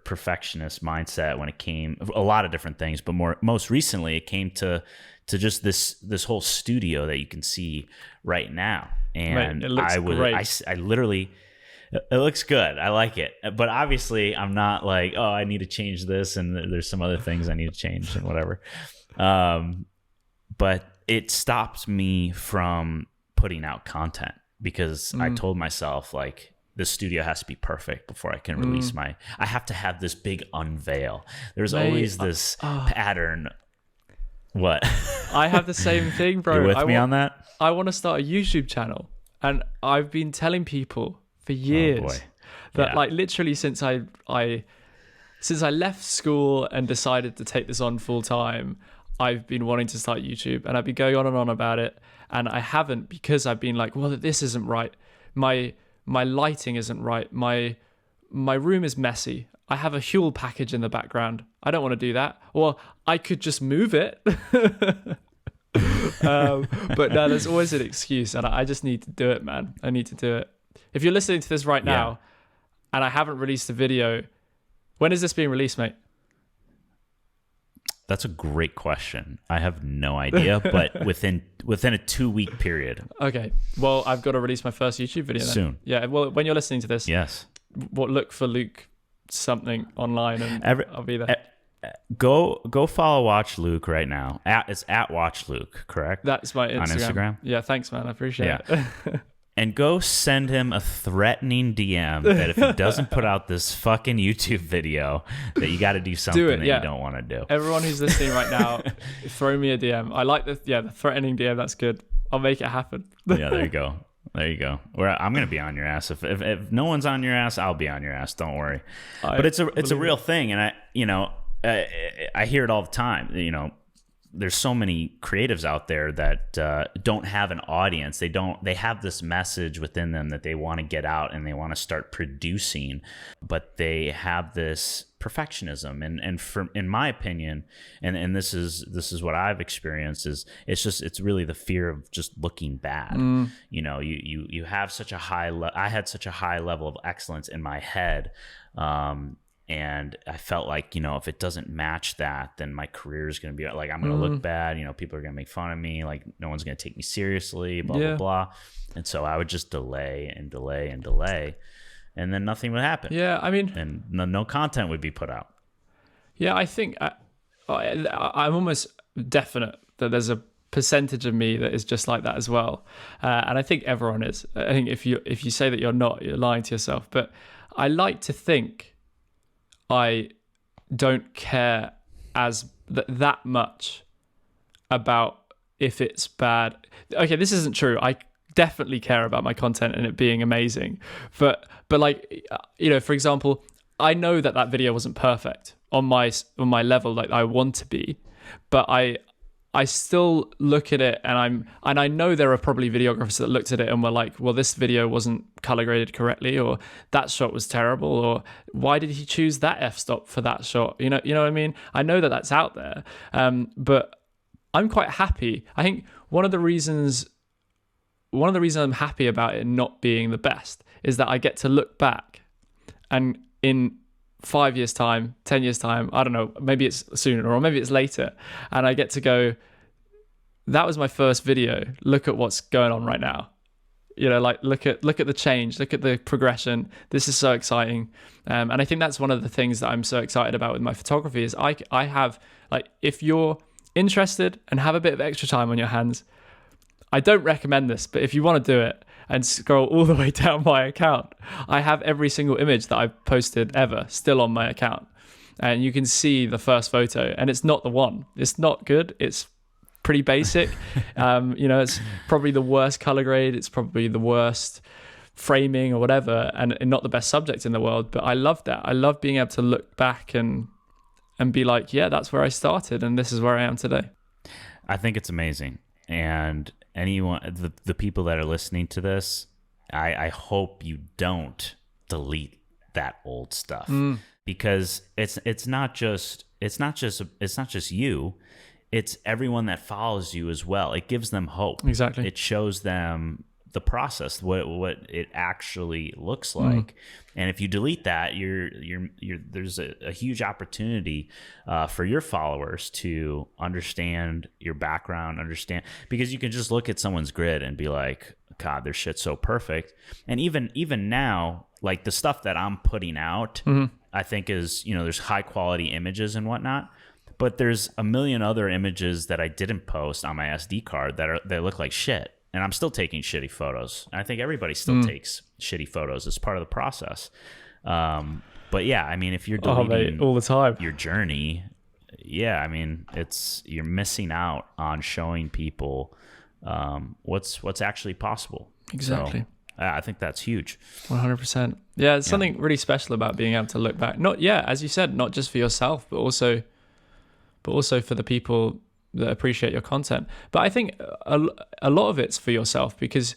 perfectionist mindset when it came a lot of different things, but most recently it came to just this whole studio that you can see right now. And it looks great. I literally, it looks good. I like it. But obviously I'm not like, oh, I need to change this and there's some other things I need to change and whatever. But it stops me from putting out content. because I told myself like, the studio has to be perfect before I can release I have to have this big unveil. There's always this pattern. What? I have the same thing, bro. You with me on that? I want to start a YouTube channel, and I've been telling people for years that like literally since I left school and decided to take this on full time, I've been wanting to start YouTube, and I've been going on and on about it, and I haven't, because I've been like, well, this isn't right. My lighting isn't right. My room is messy. I have a Huel package in the background. I don't want to do that. Or I could just move it. But no, there's always an excuse, and I just need to do it, man. I need to do it. If you're listening to this right now and I haven't released a video, when is this being released, mate? That's a great question. I have no idea, but within a 2-week period. Okay. Well, I've got to release my first YouTube video then. Soon. Yeah. Well, when you're listening to this, yes. Look for Luke something online, and I'll be there. Go follow Watch Luke right now. It's at Watch Luke, correct? That's my Instagram. On Instagram? Yeah, thanks, man. I appreciate it. And go send him a threatening DM that if he doesn't put out this fucking YouTube video, that you got to do something that you don't want to do. Everyone who's listening right now, throw me a DM. I like the threatening DM. That's good. I'll make it happen. Yeah, there you go. There you go. I'm gonna be on your ass. If no one's on your ass, I'll be on your ass. Don't worry. But it's a real thing, and I hear it all the time. There's so many creatives out there that don't have an audience. They have this message within them that they want to get out and they want to start producing, but they have this perfectionism. And in my opinion, and this is what I've experienced, is it's really the fear of just looking bad. You have such a I had such a high level of excellence in my head. And I felt like, if it doesn't match that, then my career is going to be like, I'm going to look bad. People are going to make fun of me. Like, no one's going to take me seriously, blah, blah, blah. And so I would just delay and delay and delay. And then nothing would happen. Yeah, I mean... And no content would be put out. Yeah, I think I'm almost definite that there's a percentage of me that is just like that as well. And I think everyone is. I think if you say that you're not, you're lying to yourself. But I like to think I don't care that much about if it's bad. Okay, this isn't true. I definitely care about my content and it being amazing. But like, for example, I know that video wasn't perfect on my level like I want to be, but I still look at it and I know there are probably videographers that looked at it and were like, well, this video wasn't color graded correctly, or that shot was terrible, or why did he choose that f-stop for that shot? You know what I mean? I know that that's out there, but I'm quite happy. I think one of the reasons I'm happy about it not being the best is that I get to look back and in 5 years' time, 10 years' time, I don't know, maybe it's sooner or maybe it's later, and I get to go, that was my first video. Look at what's going on right now. Like look at the change, look at the progression. This is so exciting. And I think that's one of the things that I'm so excited about with my photography is I have, like, if you're interested and have a bit of extra time on your hands, I don't recommend this, but if you want to do it, and scroll all the way down my account, I have every single image that I've posted ever still on my account. And you can see the first photo, and it's not the one. It's not good. It's pretty basic. It's probably the worst color grade. It's probably the worst framing or whatever, and not the best subject in the world. But I love that. I love being able to look back and be like, yeah, that's where I started, and this is where I am today. I think it's amazing. And anyone, the people that are listening to this, I hope you don't delete that old stuff, because it's not just you, it's everyone that follows you as well. It gives them hope. Exactly. It shows them the process, what it actually looks like. And if you delete that, there's a huge opportunity for your followers to understand your background, because you can just look at someone's grid and be like, God, their shit's so perfect. And even now, like the stuff that I'm putting out, I think is, there's high quality images and whatnot, but there's a million other images that I didn't post on my SD card that look like shit. and I'm still taking shitty photos. I think everybody still takes shitty photos as part of the process. But yeah, I mean, if you're deleting all the time your journey, yeah, I mean, you're missing out on showing people what's actually possible. Exactly. So, I think that's huge. 100%. Yeah, it's something really special about being able to look back. As you said, not just for yourself, but also for the people that appreciate your content. But I think a lot of it's for yourself, because,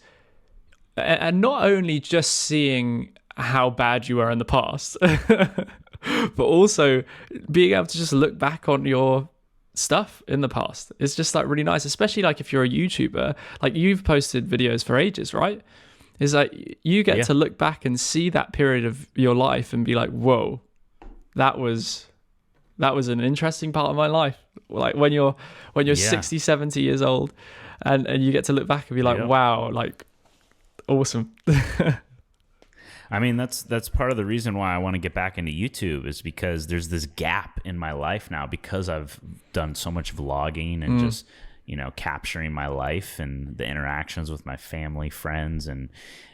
and not only just seeing how bad you were in the past, but also being able to just look back on your stuff in the past. It's just like really nice, especially like if you're a YouTuber, like you've posted videos for ages, right? It's like you get to look back and see that period of your life and be like, whoa, that was an interesting part of my life. Like when you're 60, 70 years old and you get to look back and be like, wow, like awesome. I mean, that's part of the reason why I want to get back into YouTube, is because there's this gap in my life now, because I've done so much vlogging and just, capturing my life and the interactions with my family, friends, and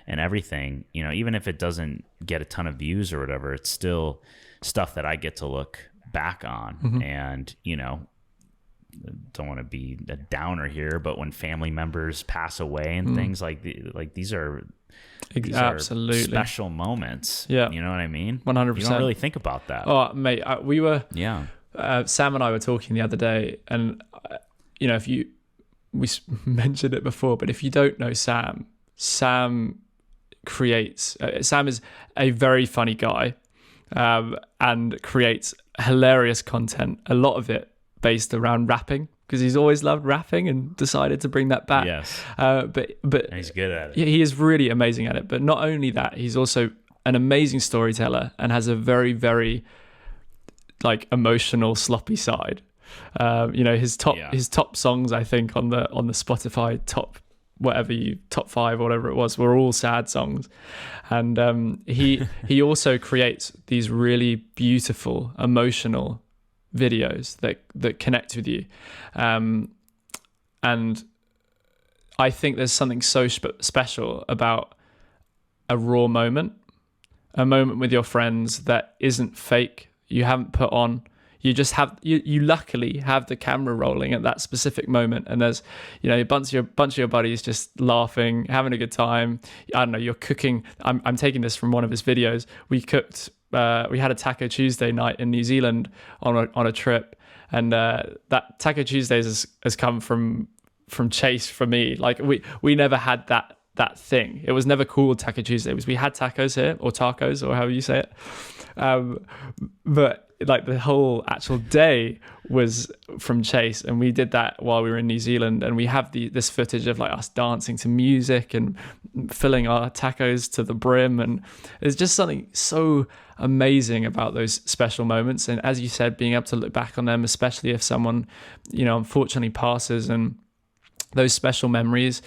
everything. Even if it doesn't get a ton of views or whatever, it's still stuff that I get to look back on. And, don't want to be a downer here, but when family members pass away and things these are absolutely special moments. Yeah. You know what I mean? 100%. You don't really think about that. Oh, mate, we were, Sam and I were talking the other day, and, we mentioned it before, but if you don't know Sam creates, Sam is a very funny guy, and creates hilarious content, a lot of it based around rapping, because he's always loved rapping and decided to bring that back. Yes. But and he's good at it. He is really amazing at it. But not only that, he's also an amazing storyteller and has a very, very like emotional, sloppy side. His top songs, I think, on the Spotify top 5 or whatever it was, were all sad songs. And he also creates these really beautiful, emotional videos that connect with you, and I think there's something so special about a raw moment, a moment with your friends that isn't fake, you haven't put on, you just have you luckily have the camera rolling at that specific moment, and there's a bunch of your buddies just laughing, having a good time. I don't know, you're cooking. I'm taking this from one of his videos. We had a Taco Tuesday night in New Zealand on a trip, and that Taco Tuesdays has come from Chase for me. Like we never had that thing. It was never called Taco Tuesdays. We had tacos here, or tacos, or however you say it. But like the whole actual day was from Chase, and we did that while we were in New Zealand, and we have this footage of like us dancing to music and filling our tacos to the brim, and there's just something so amazing about those special moments. And as you said, being able to look back on them, especially if someone unfortunately passes, and those special memories,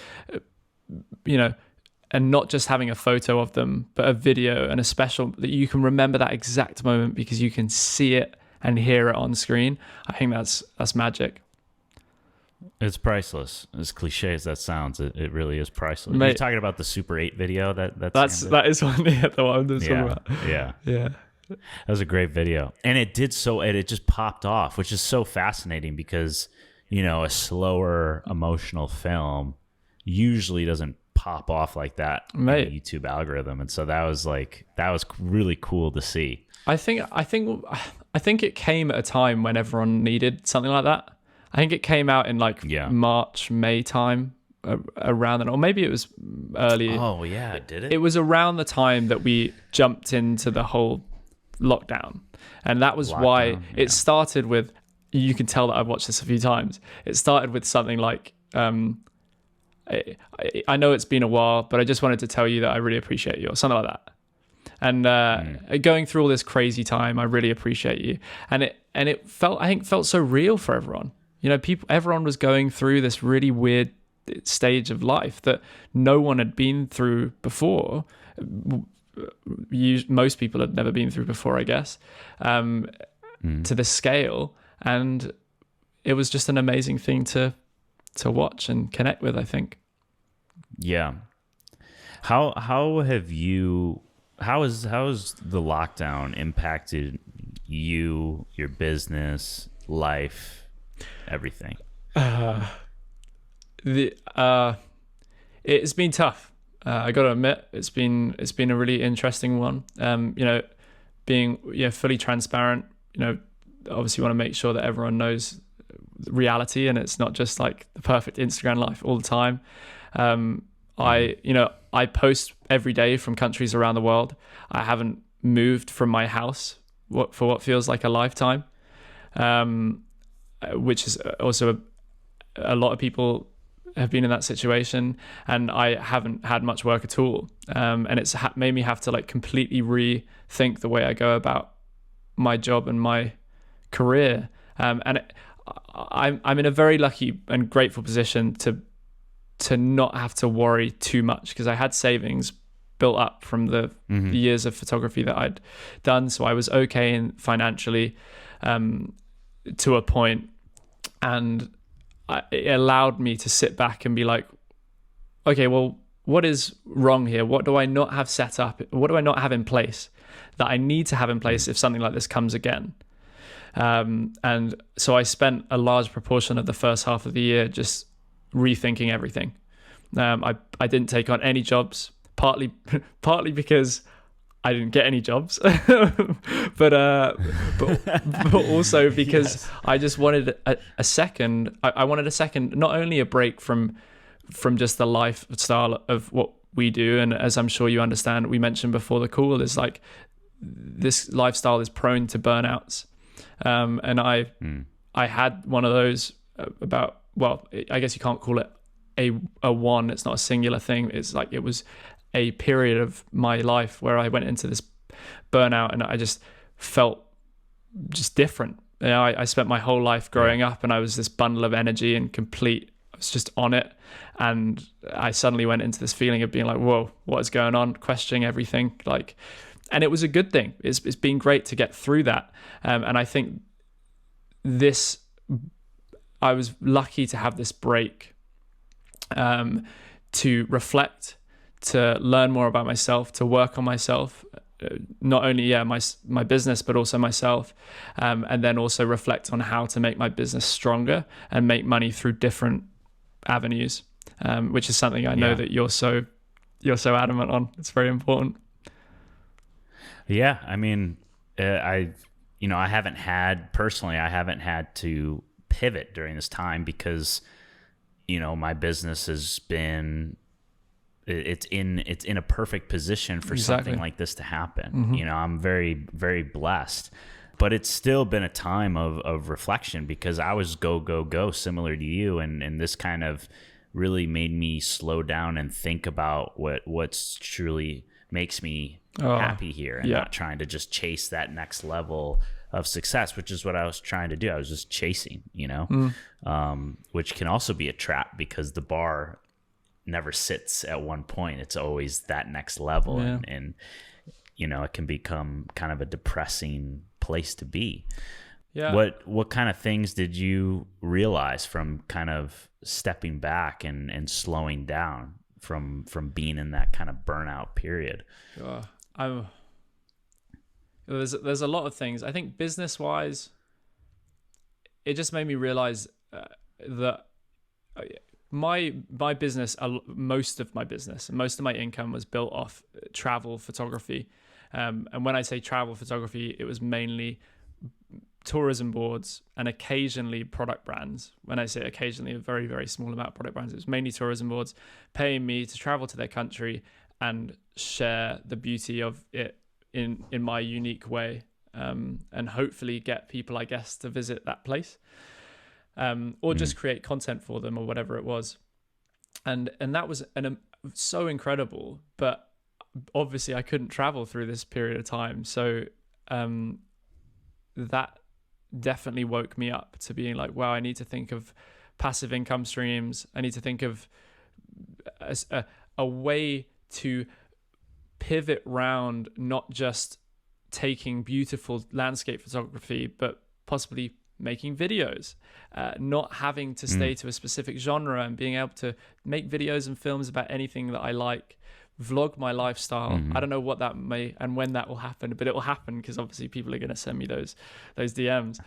and not just having a photo of them, but a video and a special that you can remember that exact moment because you can see it and hear it on screen. I think that's magic. It's priceless. As cliche as that sounds, it really is priceless. Mate, you're talking about the Super 8 video that is one the one I'm talking about. Yeah. That was a great video, and it just popped off, which is so fascinating because a slower emotional film usually doesn't pop off like that in the YouTube algorithm, and so that was really cool to see. I think it came at a time when everyone needed something like that. I think it came out in March, May time, around then, or maybe it was earlier. Oh yeah, did it? It was around the time that we jumped into the whole lockdown, and that was why it started with. You can tell that I've watched this a few times. It started with something like. I know it's been a while, but I just wanted to tell you that I really appreciate you, or something like that. And going through all this crazy time, I really appreciate you. And it felt so real for everyone. Everyone was going through this really weird stage of life that no one had been through before. Most people had never been through before, I guess, to this scale. And it was just an amazing thing to watch and connect with, I think. Yeah. How have you how has the lockdown impacted you, your business, life, everything? Uh, the It's been tough. I got to admit, it's been a really interesting one. Being fully transparent. Obviously, want to make sure that everyone knows reality, and it's not just like the perfect Instagram life all the time. I post every day from countries around the world. I haven't moved from my house for what feels like a lifetime, which is also a lot of people have been in that situation, and I haven't had much work at all. And it's made me have to like completely rethink the way I go about my job and my career. I'm in a very lucky and grateful position to not have to worry too much, because I had savings built up from the years of photography that I'd done, so I was okay in financially to a point, and it allowed me to sit back and be like, okay, well, what is wrong here? What do I not have set up? What do I not have in place that I need to have in place if something like this comes again? And so I spent a large proportion of the first half of the year just rethinking everything. I didn't take on any jobs, partly because I didn't get any jobs, but also because yes. I just wanted a second. I wanted a second, not only a break from just the lifestyle of what we do, and as I'm sure you understand, we mentioned before the call, is like this lifestyle is prone to burnouts, and I had one of those about, well, I guess you can't call it a one. It's not a singular thing. It's like it was a period of my life where I went into this burnout, and I just felt just different. I spent my whole life growing up, and I was this bundle of energy and I was just on it. And I suddenly went into this feeling of being like, whoa, what is going on? Questioning everything. And it was a good thing. It's been great to get through that. And I think I was lucky to have this break, to reflect, to learn more about myself, to work on myself, not only my business, but also myself, and then also reflect on how to make my business stronger and make money through different avenues, which is something I know that you're so adamant on. It's very important. Yeah, I mean, I haven't had to pivot during this time because, my business has been, it's in a perfect position for something like this to happen. I'm very, very blessed, but it's still been a time of reflection, because I was go, similar to you. And this kind of really made me slow down and think about what's truly makes me happy here, and not trying to just chase that next level of success, which is what I was trying to do. I was just chasing, which can also be a trap, because the bar never sits at one point. It's always that next level. And it can become kind of a depressing place to be. What kind of things did you realize from kind of stepping back and slowing down from being in that kind of burnout period? There's a lot of things. I think business wise, it just made me realize that my business, most of my business and most of my income was built off travel photography. And when I say travel photography, it was mainly tourism boards and occasionally product brands. When I say occasionally, a very, very small amount of product brands, it was mainly tourism boards paying me to travel to their country and share the beauty of it in my unique way, and hopefully get people, I guess, to visit that place. Or just create content for them, or whatever it was, and that was so incredible. But obviously, I couldn't travel through this period of time, so that definitely woke me up to being like, wow, I need to think of passive income streams. I need to think of a way to pivot round not just taking beautiful landscape photography, but possibly making videos, not having to stay to a specific genre, and being able to make videos and films about anything that I like, vlog my lifestyle. I don't know what that may and when that will happen, but it will happen because obviously people are going to send me those DMs.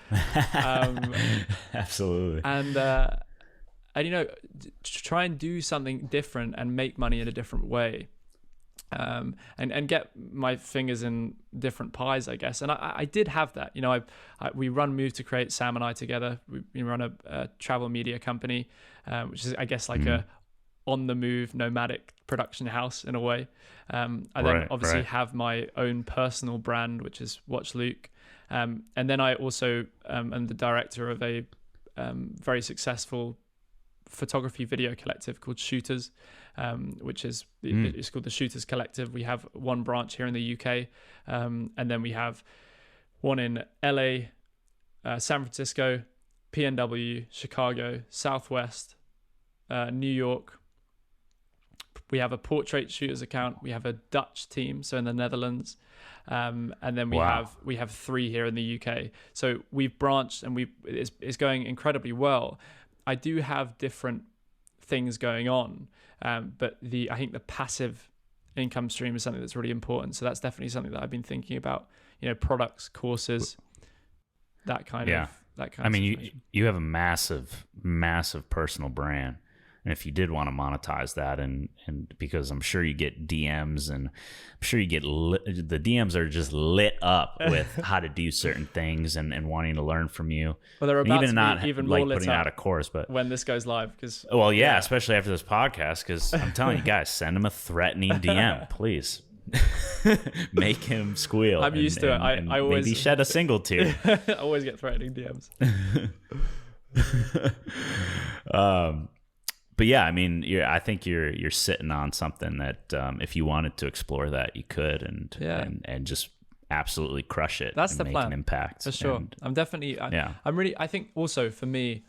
Absolutely. And you know, try and do something different and make money in a different way. And get my fingers in different pies, I guess. And I did have that. You know, we run Move to Create, Sam and I together. We run a travel media company, which is, I guess, like a on the move nomadic production house in a way. I then obviously have my own personal brand, which is Watch Luke. And then I also am the director of a very successful photography video collective called Shooters, which is it's called the Shooters Collective. We have one branch here in the UK, and then we have one in LA, San Francisco, PNW, Chicago, Southwest, New York. We have a portrait shooters account. We have a Dutch team, so in the Netherlands, and then we have 3 here in the UK. So we've branched, and it's going incredibly well. I do have different things going on, but I think the passive income stream is something that's really important. So that's definitely something that I've been thinking about. You know, products, courses, that kind of. I mean, you have a massive personal brand, and if you did want to monetize that, and because I'm sure you get DMs, and I'm sure you get the DMs are just lit up with how to do certain things and wanting to learn from you. Well, they're about to be even more like lit putting up out a course, but when this goes live, because especially after this podcast, because I'm telling you guys, send him a threatening DM, please. Make him squeal. I'm used to it. I always maybe shed a single tear. I always get threatening DMs. But yeah, I mean, I think you're sitting on something that if you wanted to explore that, you could, and just absolutely crush it. That's and the make plan, an impact for sure. I'm definitely. I think also for me,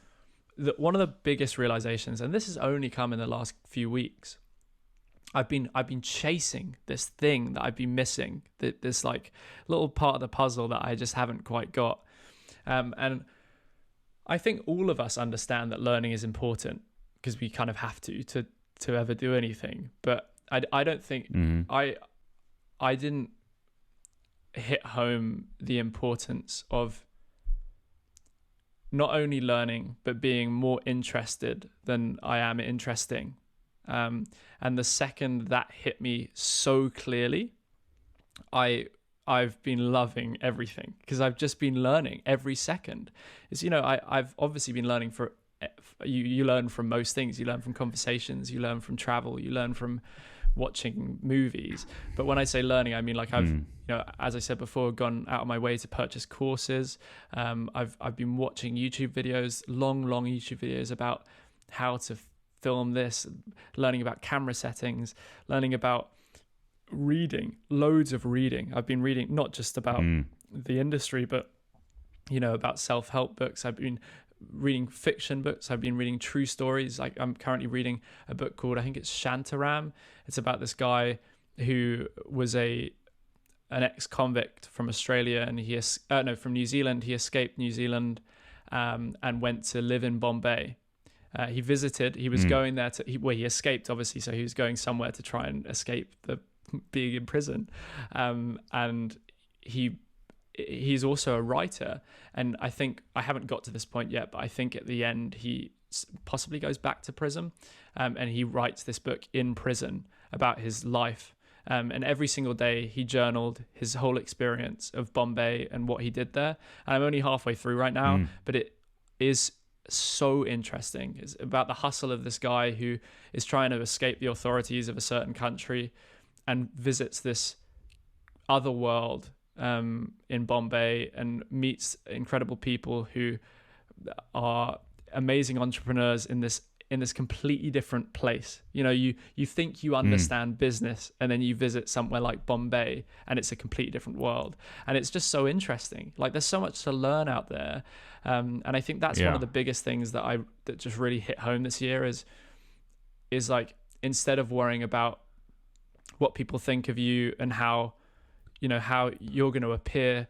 one of the biggest realizations, and this has only come in the last few weeks. I've been chasing this thing that I've been missing, this like little part of the puzzle that I just haven't quite got, and I think all of us understand that learning is important, because we kind of have to ever do anything. But I don't think I didn't hit home the importance of not only learning, but being more interested than I am interesting. And the second that hit me so clearly, I've been loving everything, because I've just been learning every second. It's, you know, I've obviously been learning you learn from most things. You learn from conversations, you learn from travel, you learn from watching movies. But when I say learning, I mean, like, I've you know, as I said before, gone out of my way to purchase courses. I've been watching YouTube videos, long YouTube videos about how to film this, learning about camera settings, learning about reading, loads of reading. I've been reading not just about the industry, but, you know, about self-help books. I've been reading fiction books. I've been reading true stories. Like, I'm currently reading a book called, I think it's Shantaram. It's about this guy who was an ex-convict from Australia, and from New Zealand. He escaped New Zealand and went to live in Bombay. He was going there he escaped, obviously, so he was going somewhere to try and escape the being in prison. And he's also a writer, and I think, I haven't got to this point yet, but I think at the end he possibly goes back to prison, and he writes this book in prison about his life, and every single day he journaled his whole experience of Bombay and what he did there. And I'm only halfway through right now, but it is so interesting. It's about the hustle of this guy who is trying to escape the authorities of a certain country and visits this other world in Bombay, and meets incredible people who are amazing entrepreneurs in this completely different place. You know, you think you understand business, and then you visit somewhere like Bombay, and it's a completely different world. And it's just so interesting. Like, there's so much to learn out there. And I think that's one of the biggest things that just really hit home this year is like, instead of worrying about what people think of you and how you're going to appear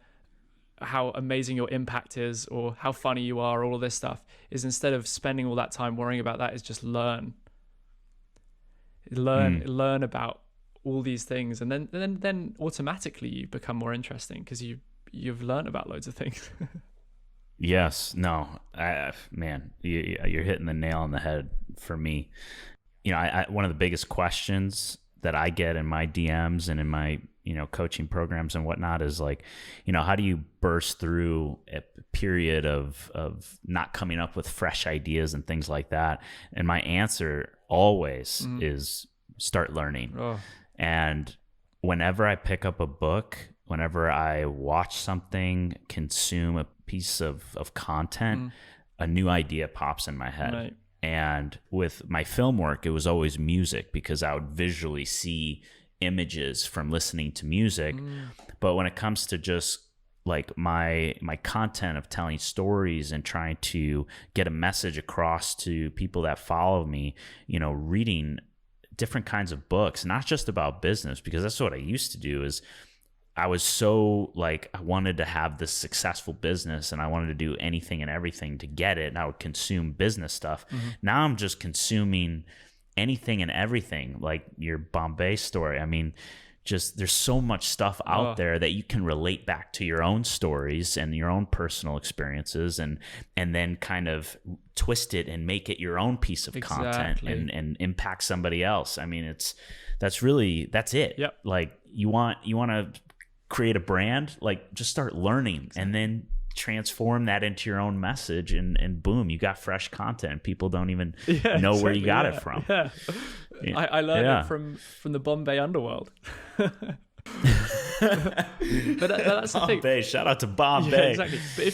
how amazing your impact is or how funny you are, all of this stuff, is instead of spending all that time worrying about that, is just learn about all these things, and then automatically you become more interesting because you've learned about loads of things. Yes, no, man, you're hitting the nail on the head for me. I one of the biggest questions that I get in my DMs and in my coaching programs and whatnot is like, how do you burst through a period of not coming up with fresh ideas and things like that? And my answer always is start learning. Oh. And whenever I pick up a book, whenever I watch something, consume a piece of content, a new idea pops in my head. Right. And with my film work, it was always music because I would visually see images from listening to music. But when it comes to just like my content of telling stories and trying to get a message across to people that follow me, reading different kinds of books, not just about business, because that's what I used to do. Is I was so like, I wanted to have this successful business and I wanted to do anything and everything to get it. And I would consume business stuff. Now I'm just consuming anything and everything, like your Bombay story. I mean, just there's so much stuff out there that you can relate back to your own stories and your own personal experiences and then kind of twist it and make it your own piece of content and impact somebody else. I mean, that's it. Yep. Like you want to create a brand, like just start learning and then transform that into your own message and boom, you got fresh content. People don't even know where you got it from. Yeah. I learned it from the Bombay underworld. But that's the thing. Bombay, shout out to Bombay. Yeah, exactly. But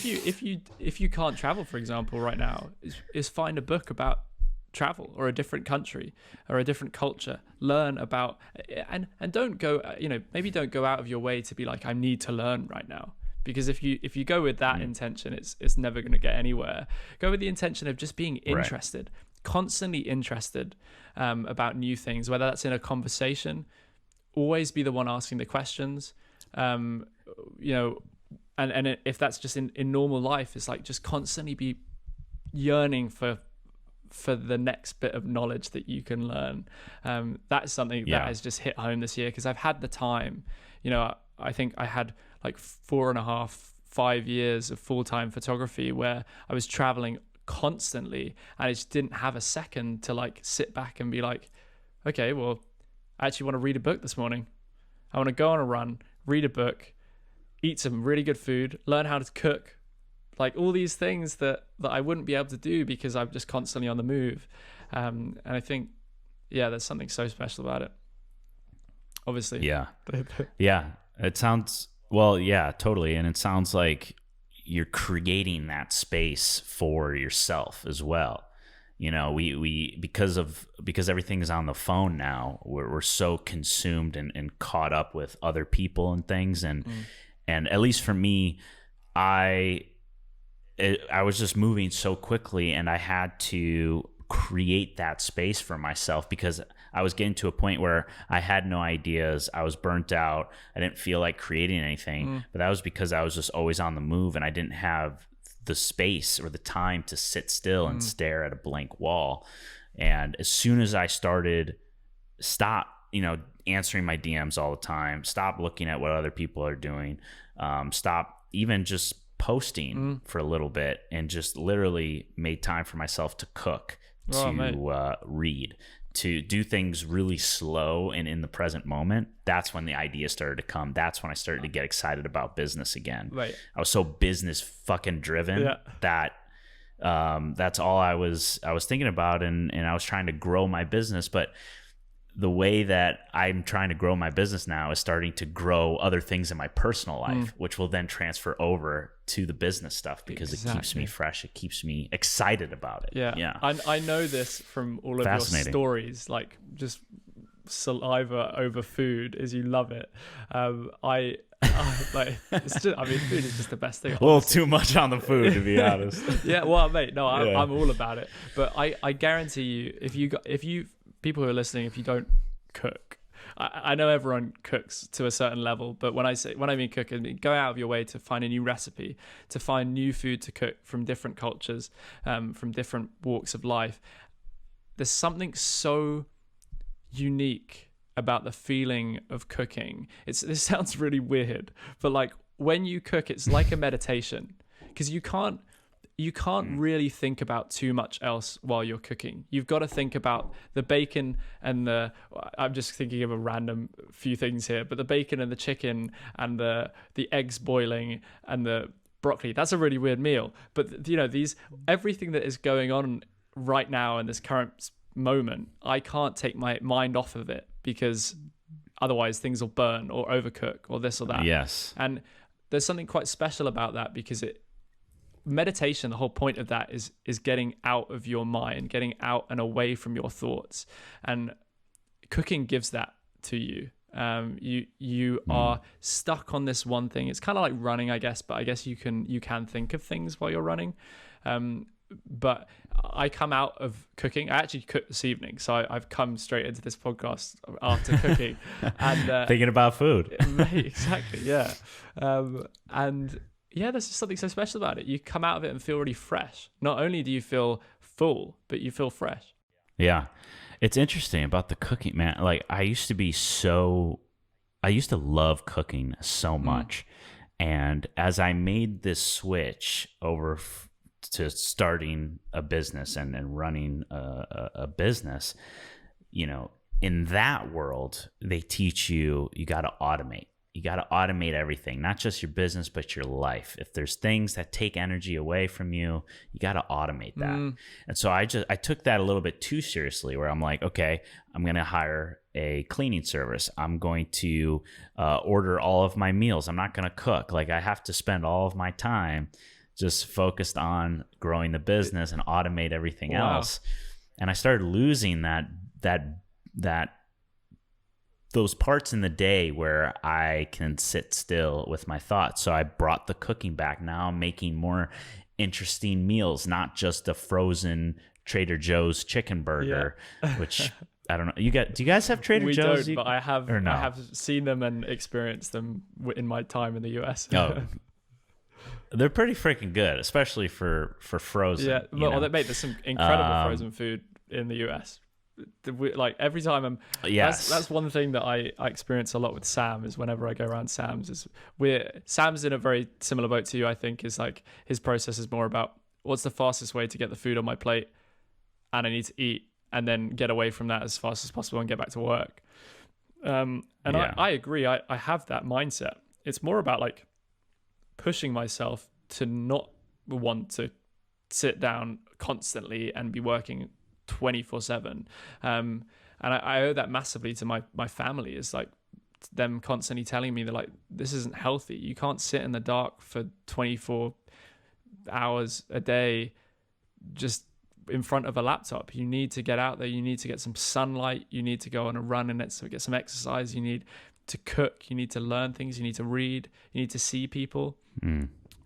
if you can't travel, for example, right now, is find a book about travel or a different country or a different culture. Learn about and don't go, maybe don't go out of your way to be like, I need to learn right now. Because if you go with that intention, it's never going to get anywhere. Go with the intention of just being interested, constantly interested about new things, whether that's in a conversation. Always be the one asking the questions, and if that's just in normal life, it's like just constantly be yearning for the next bit of knowledge that you can learn. That's something that has just hit home this year because I've had the time. I think I had like 4.5-5 years of full-time photography where I was traveling constantly and I just didn't have a second to like sit back and be like, okay, well, I actually want to read a book this morning. I want to go on a run, read a book, eat some really good food, learn how to cook, like all these things that I wouldn't be able to do because I'm just constantly on the move. And I think, there's something so special about it. Obviously. Yeah. It sounds, well, yeah, totally. And it sounds like you're creating that space for yourself as well. We because everything's on the phone now, we're so consumed and caught up with other people and things. And at least for me, I was just moving so quickly and I had to create that space for myself because I was getting to a point where I had no ideas. I was burnt out. I didn't feel like creating anything, but that was because I was just always on the move and I didn't have the space or the time to sit still and stare at a blank wall. And as soon as I started, stop, answering my DMs all the time, stop looking at what other people are doing, stop even just posting for a little bit and just literally made time for myself to cook, to read, to do things really slow and in the present moment. That's when the ideas started to come. That's when I started to get excited about business again. Right. I was so business fucking driven that that's all I was thinking about. And I was trying to grow my business, but the way that I'm trying to grow my business now is starting to grow other things in my personal life, which will then transfer over to the business stuff because it keeps me fresh. It keeps me excited about it. Yeah. I know this from all of your stories, like just saliva over food is you love it. Like it's just, food is just the best thing. A little too much on the food, to be honest. Yeah, well, mate, no, I'm all about it. But I guarantee you, if you people who are listening, if you don't cook, I know everyone cooks to a certain level, but when I mean cook, I mean go out of your way to find a new recipe, to find new food to cook from different cultures, from different walks of life. There's something so unique about the feeling of cooking. This sounds really weird, but like when you cook, it's like a meditation, because you can't really think about too much else while you're cooking. You've got to think about the bacon and I'm just thinking of a random few things here, but the bacon and the chicken and the eggs boiling and the broccoli. That's a really weird meal. But everything that is going on right now in this current moment, I can't take my mind off of it, because otherwise things will burn or overcook or this or that. Yes. And there's something quite special about that, because meditation, the whole point of that is getting out of your mind, getting out and away from your thoughts. And cooking gives that to you. You are stuck on this one thing. It's kind of like running, I guess, but I guess you can think of things while you're running. But I come out of cooking. I actually cooked this evening, so I've come straight into this podcast after cooking and thinking about food. Exactly, yeah. And yeah, there's just something so special about it. You come out of it and feel really fresh. Not only do you feel full, but you feel fresh. Yeah, it's interesting about the cooking, man. Like I used to love cooking so much, and as I made this switch over to starting a business and running a business, in that world, they teach you got to automate. You got to automate everything, not just your business, but your life. If there's things that take energy away from you, you got to automate that. And so I took that a little bit too seriously, where I'm like, okay, I'm going to hire a cleaning service. I'm going to order all of my meals. I'm not going to cook. Like I have to spend all of my time just focused on growing the business and automate everything else. And I started losing those parts in the day where I can sit still with my thoughts. So I brought the cooking back. Now I'm making more interesting meals, not just a frozen Trader Joe's chicken burger, which I don't know. Do you guys have Trader Joe's? We don't, but I have. No? I have seen them and experienced them in my time in the US. Oh. They're pretty freaking good, especially for frozen. Yeah, well, there's some incredible frozen food in the US. Like every time I'm, that's one thing that I experience a lot with Sam, is whenever I go around Sam's, Sam's in a very similar boat to you. I think is like his process is more about what's the fastest way to get the food on my plate, and I need to eat and then get away from that as fast as possible and get back to work. I agree. I have that mindset. It's more about like pushing myself to not want to sit down constantly and be working 24/7. And I owe that massively to my family, is like them constantly telling me that like, this isn't healthy. You can't sit in the dark for 24 hours a day just in front of a laptop. You need to get out there. You need to get some sunlight. You need to go on a run in it, so get some exercise. You need to cook. You need to learn things. You need to read. You need to see people.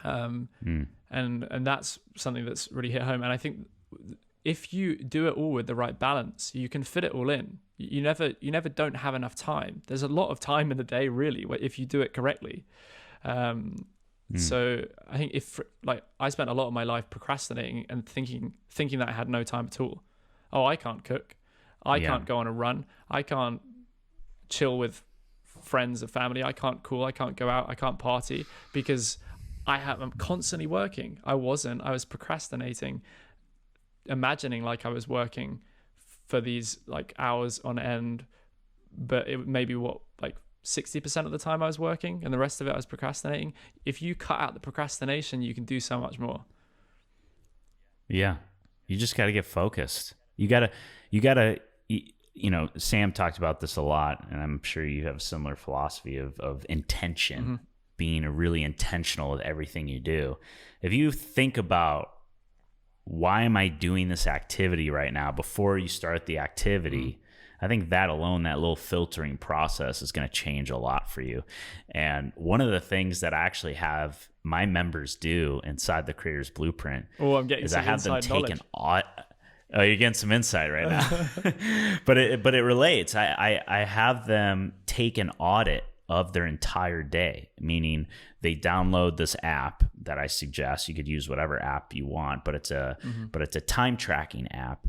And that's something that's really hit home. And I think if you do it all with the right balance, you can fit it all in. You never don't have enough time. There's a lot of time in the day, really, if you do it correctly. So I think I spent a lot of my life procrastinating and thinking that I had no time at all. Oh, I can't cook. I can't go on a run. I can't chill with friends or family. I can't go out. I can't party because I'm constantly working. I was procrastinating, imagining like I was working for these like hours on end, but it maybe 60% of the time I was working and the rest of it I was procrastinating. If you cut out the procrastination, you can do so much more. Yeah. You just got to get focused. You got to, Sam talked about this a lot, and I'm sure you have a similar philosophy of intention, being really intentional with everything you do. If you think about, why am I doing this activity right now before you start the activity, I think that alone, that little filtering process is going to change a lot for you. And one of the things that I actually have my members do inside the Creator's Blueprint is I have them take Oh, you're getting some insight right now. but it relates. I have them take an audit of their entire day, meaning they download this app that I suggest. You could use whatever app you want, but it's a time tracking app.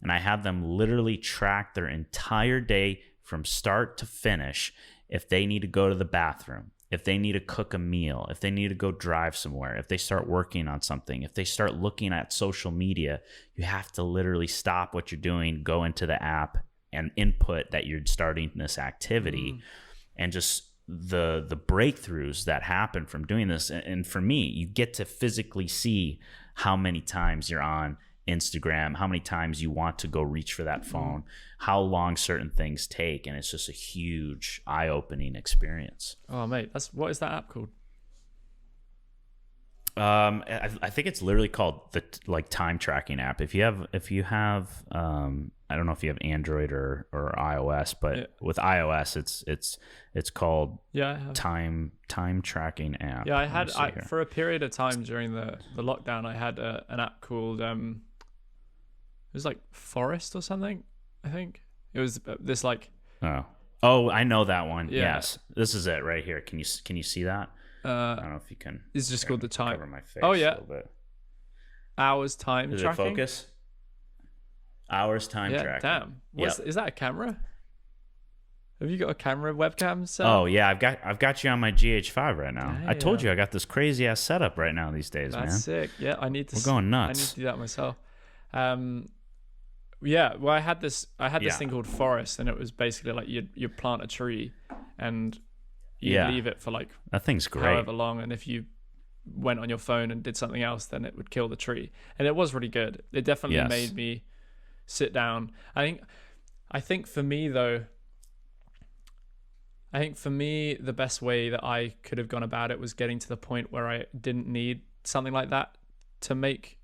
And I have them literally track their entire day from start to finish. If they need to go to the bathroom, if they need to cook a meal, if they need to go drive somewhere, if they start working on something, if they start looking at social media, you have to literally stop what you're doing, go into the app and input that you're starting this activity. And just the breakthroughs that happen from doing this. And for me, you get to physically see how many times you're on Instagram, how many times you want to go reach for that phone, how long certain things take, and it's just a huge eye-opening experience. Oh, mate, what is that app called? I think it's literally called the time tracking app. If you have, I don't know if you have Android or iOS, but with iOS, it's called time tracking app. Yeah, I had for a period of time during the lockdown, I had an app called it was like Forest or something. I think it was this like. Oh, I know that one. Yeah. Yes, this is it right here. Can you see that? I don't know if you can. It's just called the time. Cover my face. Oh yeah. A little bit. Hours time Is tracking. It focus? Hours time tracking. Damn. Is that a camera? Have you got a camera webcam set? Oh yeah, I've got you on my GH5 right now. I told you I got this crazy ass setup right now these days, man. That's sick. Yeah, I need to. We're going nuts. I need to do that myself. Yeah, well, I had this thing called Forest, and it was basically like you plant a tree, and you leave it for like that thing's great, however long, and if you went on your phone and did something else, then it would kill the tree, and it was really good. It definitely made me sit down. I think for me though, the best way that I could have gone about it was getting to the point where I didn't need something like that to make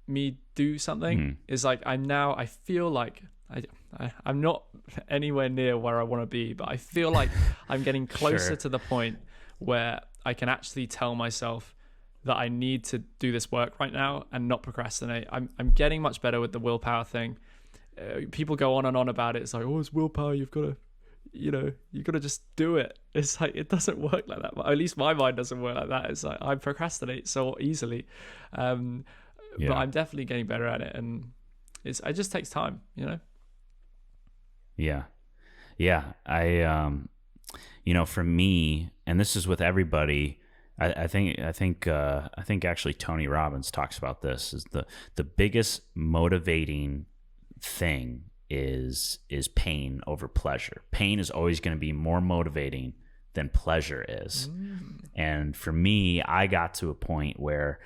me do something. Is like I feel like I'm not anywhere near where I want to be, but I feel like I'm getting closer to the point where I can actually tell myself that I need to do this work right now and not procrastinate. I'm getting much better with the willpower thing. People go on and on about it. It's like, oh, it's willpower. You've got to just do it. It's like, it doesn't work like that. At least my mind doesn't work like that. It's like I procrastinate so easily. But I'm definitely getting better at it, and it just takes time, Yeah. I for me, and this is with everybody. I think actually Tony Robbins talks about this. Is the biggest motivating thing is pain over pleasure. Pain is always going to be more motivating than pleasure is. And for me, I got to a point where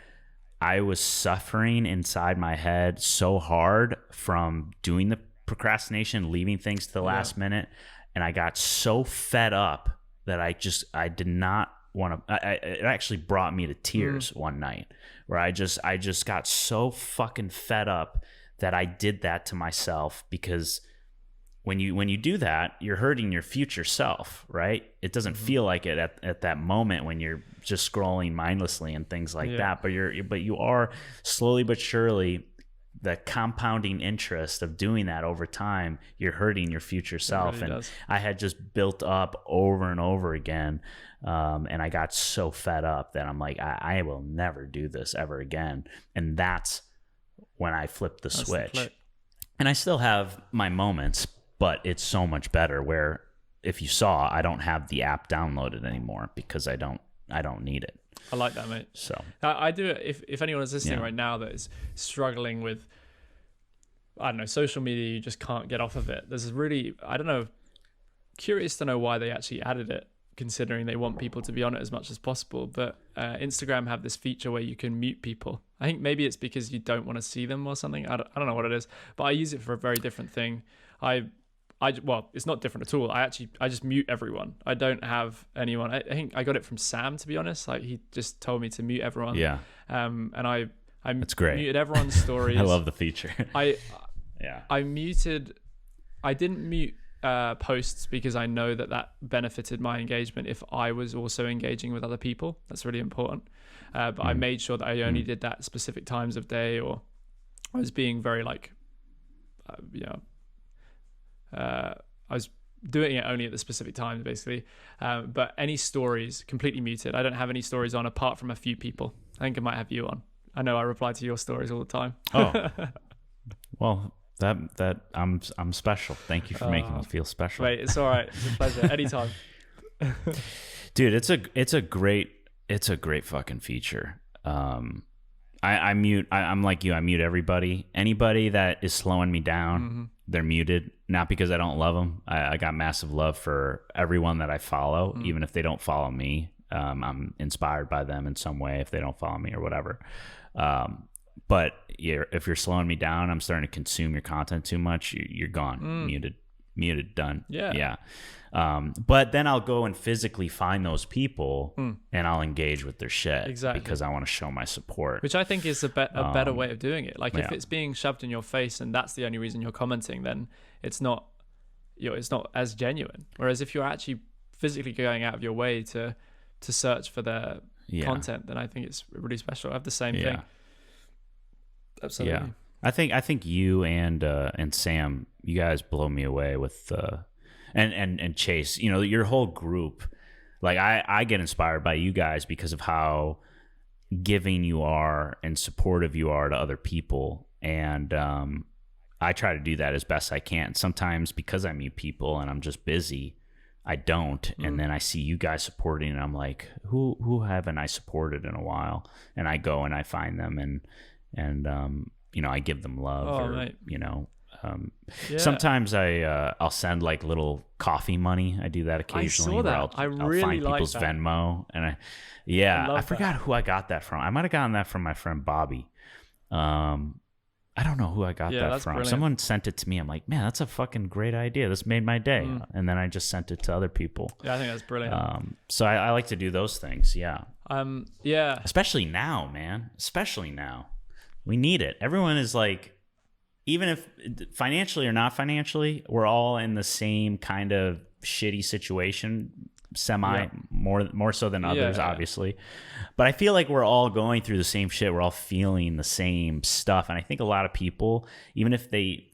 I was suffering inside my head so hard from doing the procrastination, leaving things to the last minute. And I got so fed up that I did not want to, it actually brought me to tears one night where I just got so fucking fed up that I did that to myself, because when you do that, you're hurting your future self, right? It doesn't feel like it at that moment when you're just scrolling mindlessly and things like that. But you are slowly but surely, the compounding interest of doing that over time, you're hurting your future self. Really and does. I had just built up over and over again. And I got so fed up that I'm like, I will never do this ever again. And that's when I flipped the switch. And I still have my moments, but it's so much better where, if you saw, I don't have the app downloaded anymore because I don't need it. I like that, mate. So I do it. If anyone is listening right now that is struggling with, I don't know, social media, you just can't get off of it. There's really, I don't know, curious to know why they actually added it, considering they want people to be on it as much as possible. But Instagram have this feature where you can mute people. I think maybe it's because you don't want to see them or something. I don't know what it is, but I use it for a very different thing. Well, it's not different at all. I just mute everyone. I don't have anyone. I think I got it from Sam, to be honest. Like, he just told me to mute everyone. Yeah. And I That's great. muted everyone's stories. I love the feature. I didn't mute posts because I know that benefited my engagement if I was also engaging with other people. That's really important. But I made sure that I only did that at specific times of day, or I was being very I was doing it only at the specific times, basically. But any stories, completely muted. I don't have any stories on apart from a few people. I think I might have you on. I know I reply to your stories all the time. Oh, well, that I'm special. Thank you for making me feel special. Wait, it's all right. It's a pleasure. Anytime. Dude, it's a great fucking feature. I mute. I'm like you. I mute everybody. Anybody that is slowing me down, they're muted. Not because I don't love them. I got massive love for everyone that I follow, even if they don't follow me. I'm inspired by them in some way if they don't follow me or whatever. But if you're slowing me down, I'm starting to consume your content too much. You're gone. Muted. Done. Yeah. But then I'll go and physically find those people and I'll engage with their shit. Exactly. Because I want to show my support. Which I think is a better way of doing it. Like if it's being shoved in your face and that's the only reason you're commenting, then it's not as genuine. Whereas if you're actually physically going out of your way to search for their content, then I think it's really special. I have the same thing. Absolutely. Yeah. I think you and Sam, you guys blow me away with and Chase, your whole group. Like I get inspired by you guys because of how giving you are and supportive you are to other people. And I try to do that as best I can. Sometimes because I meet people and I'm just busy, I don't. And then I see you guys supporting and I'm like, who haven't I supported in a while? And I go and I find them and I give them love right. Sometimes I'll send like little coffee money. I do that occasionally. I saw that. I'll really find like people's that. Venmo and I forgot who I got that from. I might have gotten that from my friend Bobby. I don't know who I got that from. Brilliant. Someone sent it to me. I'm like, man, that's a fucking great idea. This made my day. And then I just sent it to other people. Yeah, I think that's brilliant. So I like to do those things. Yeah. Yeah. Especially now, man. Especially now. We need it. Everyone is like, even if financially or not financially, we're all in the same kind of shitty situation, more so than others, obviously. But I feel like we're all going through the same shit. We're all feeling the same stuff. And I think a lot of people, even if they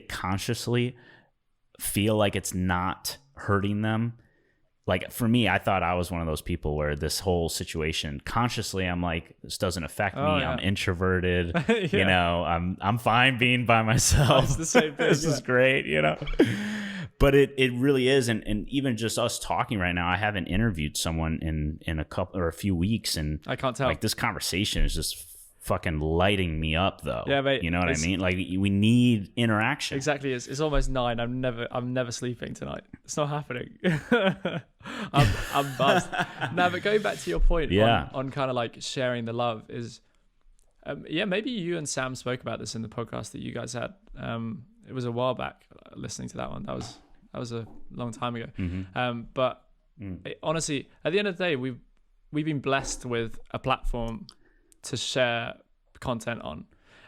consciously feel like it's not hurting them, like for me, I thought I was one of those people where this whole situation consciously, I'm like, this doesn't affect me. I'm introverted. I'm fine being by myself. It's the same thing. This is great, But it really is, and even just us talking right now, I haven't interviewed someone in a couple or a few weeks, and I can't tell. Like this conversation is just fucking lighting me up, though. Yeah, mate. You know what I mean? Like we need interaction. Exactly. It's almost 9. I'm never sleeping tonight. It's not happening. I'm buzzed. Now, but going back to your point on kind of like sharing the love is, maybe you and Sam spoke about this in the podcast that you guys had. It was a while back. Listening to that one, that was a long time ago. Honestly, at the end of the day, we've been blessed with a platform to share content on,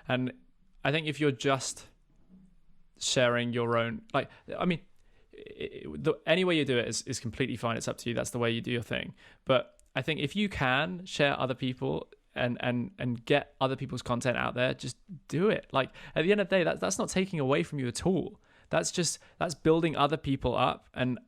and I think if you're just sharing your own, any way you do it is completely fine. It's up to you. That's the way you do your thing. But I think if you can share other people and get other people's content out there, just do it. Like at the end of the day, that's not taking away from you at all. That's building other people up, and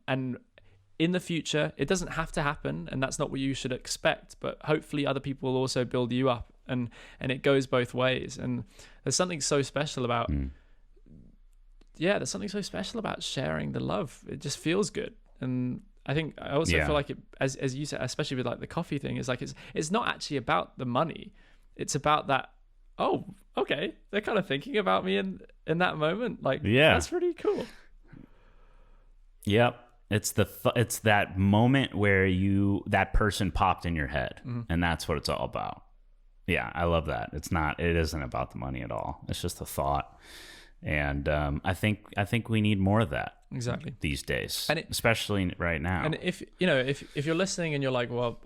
in the future, it doesn't have to happen, and that's not what you should expect. But hopefully, other people will also build you up, and it goes both ways. And there's something so special about, there's something so special about sharing the love. It just feels good, and I think I also feel like it, as you said, especially with like the coffee thing, is like it's not actually about the money. It's about that. Oh, okay, they're kind of thinking about me in that moment. Like, that's pretty cool. Yep. It's it's that moment where that person popped in your head, and that's what it's all about. Yeah, I love that. It isn't about the money at all. It's just a thought, and I think we need more of that exactly these days, and especially right now. And if you're listening and you're like, well,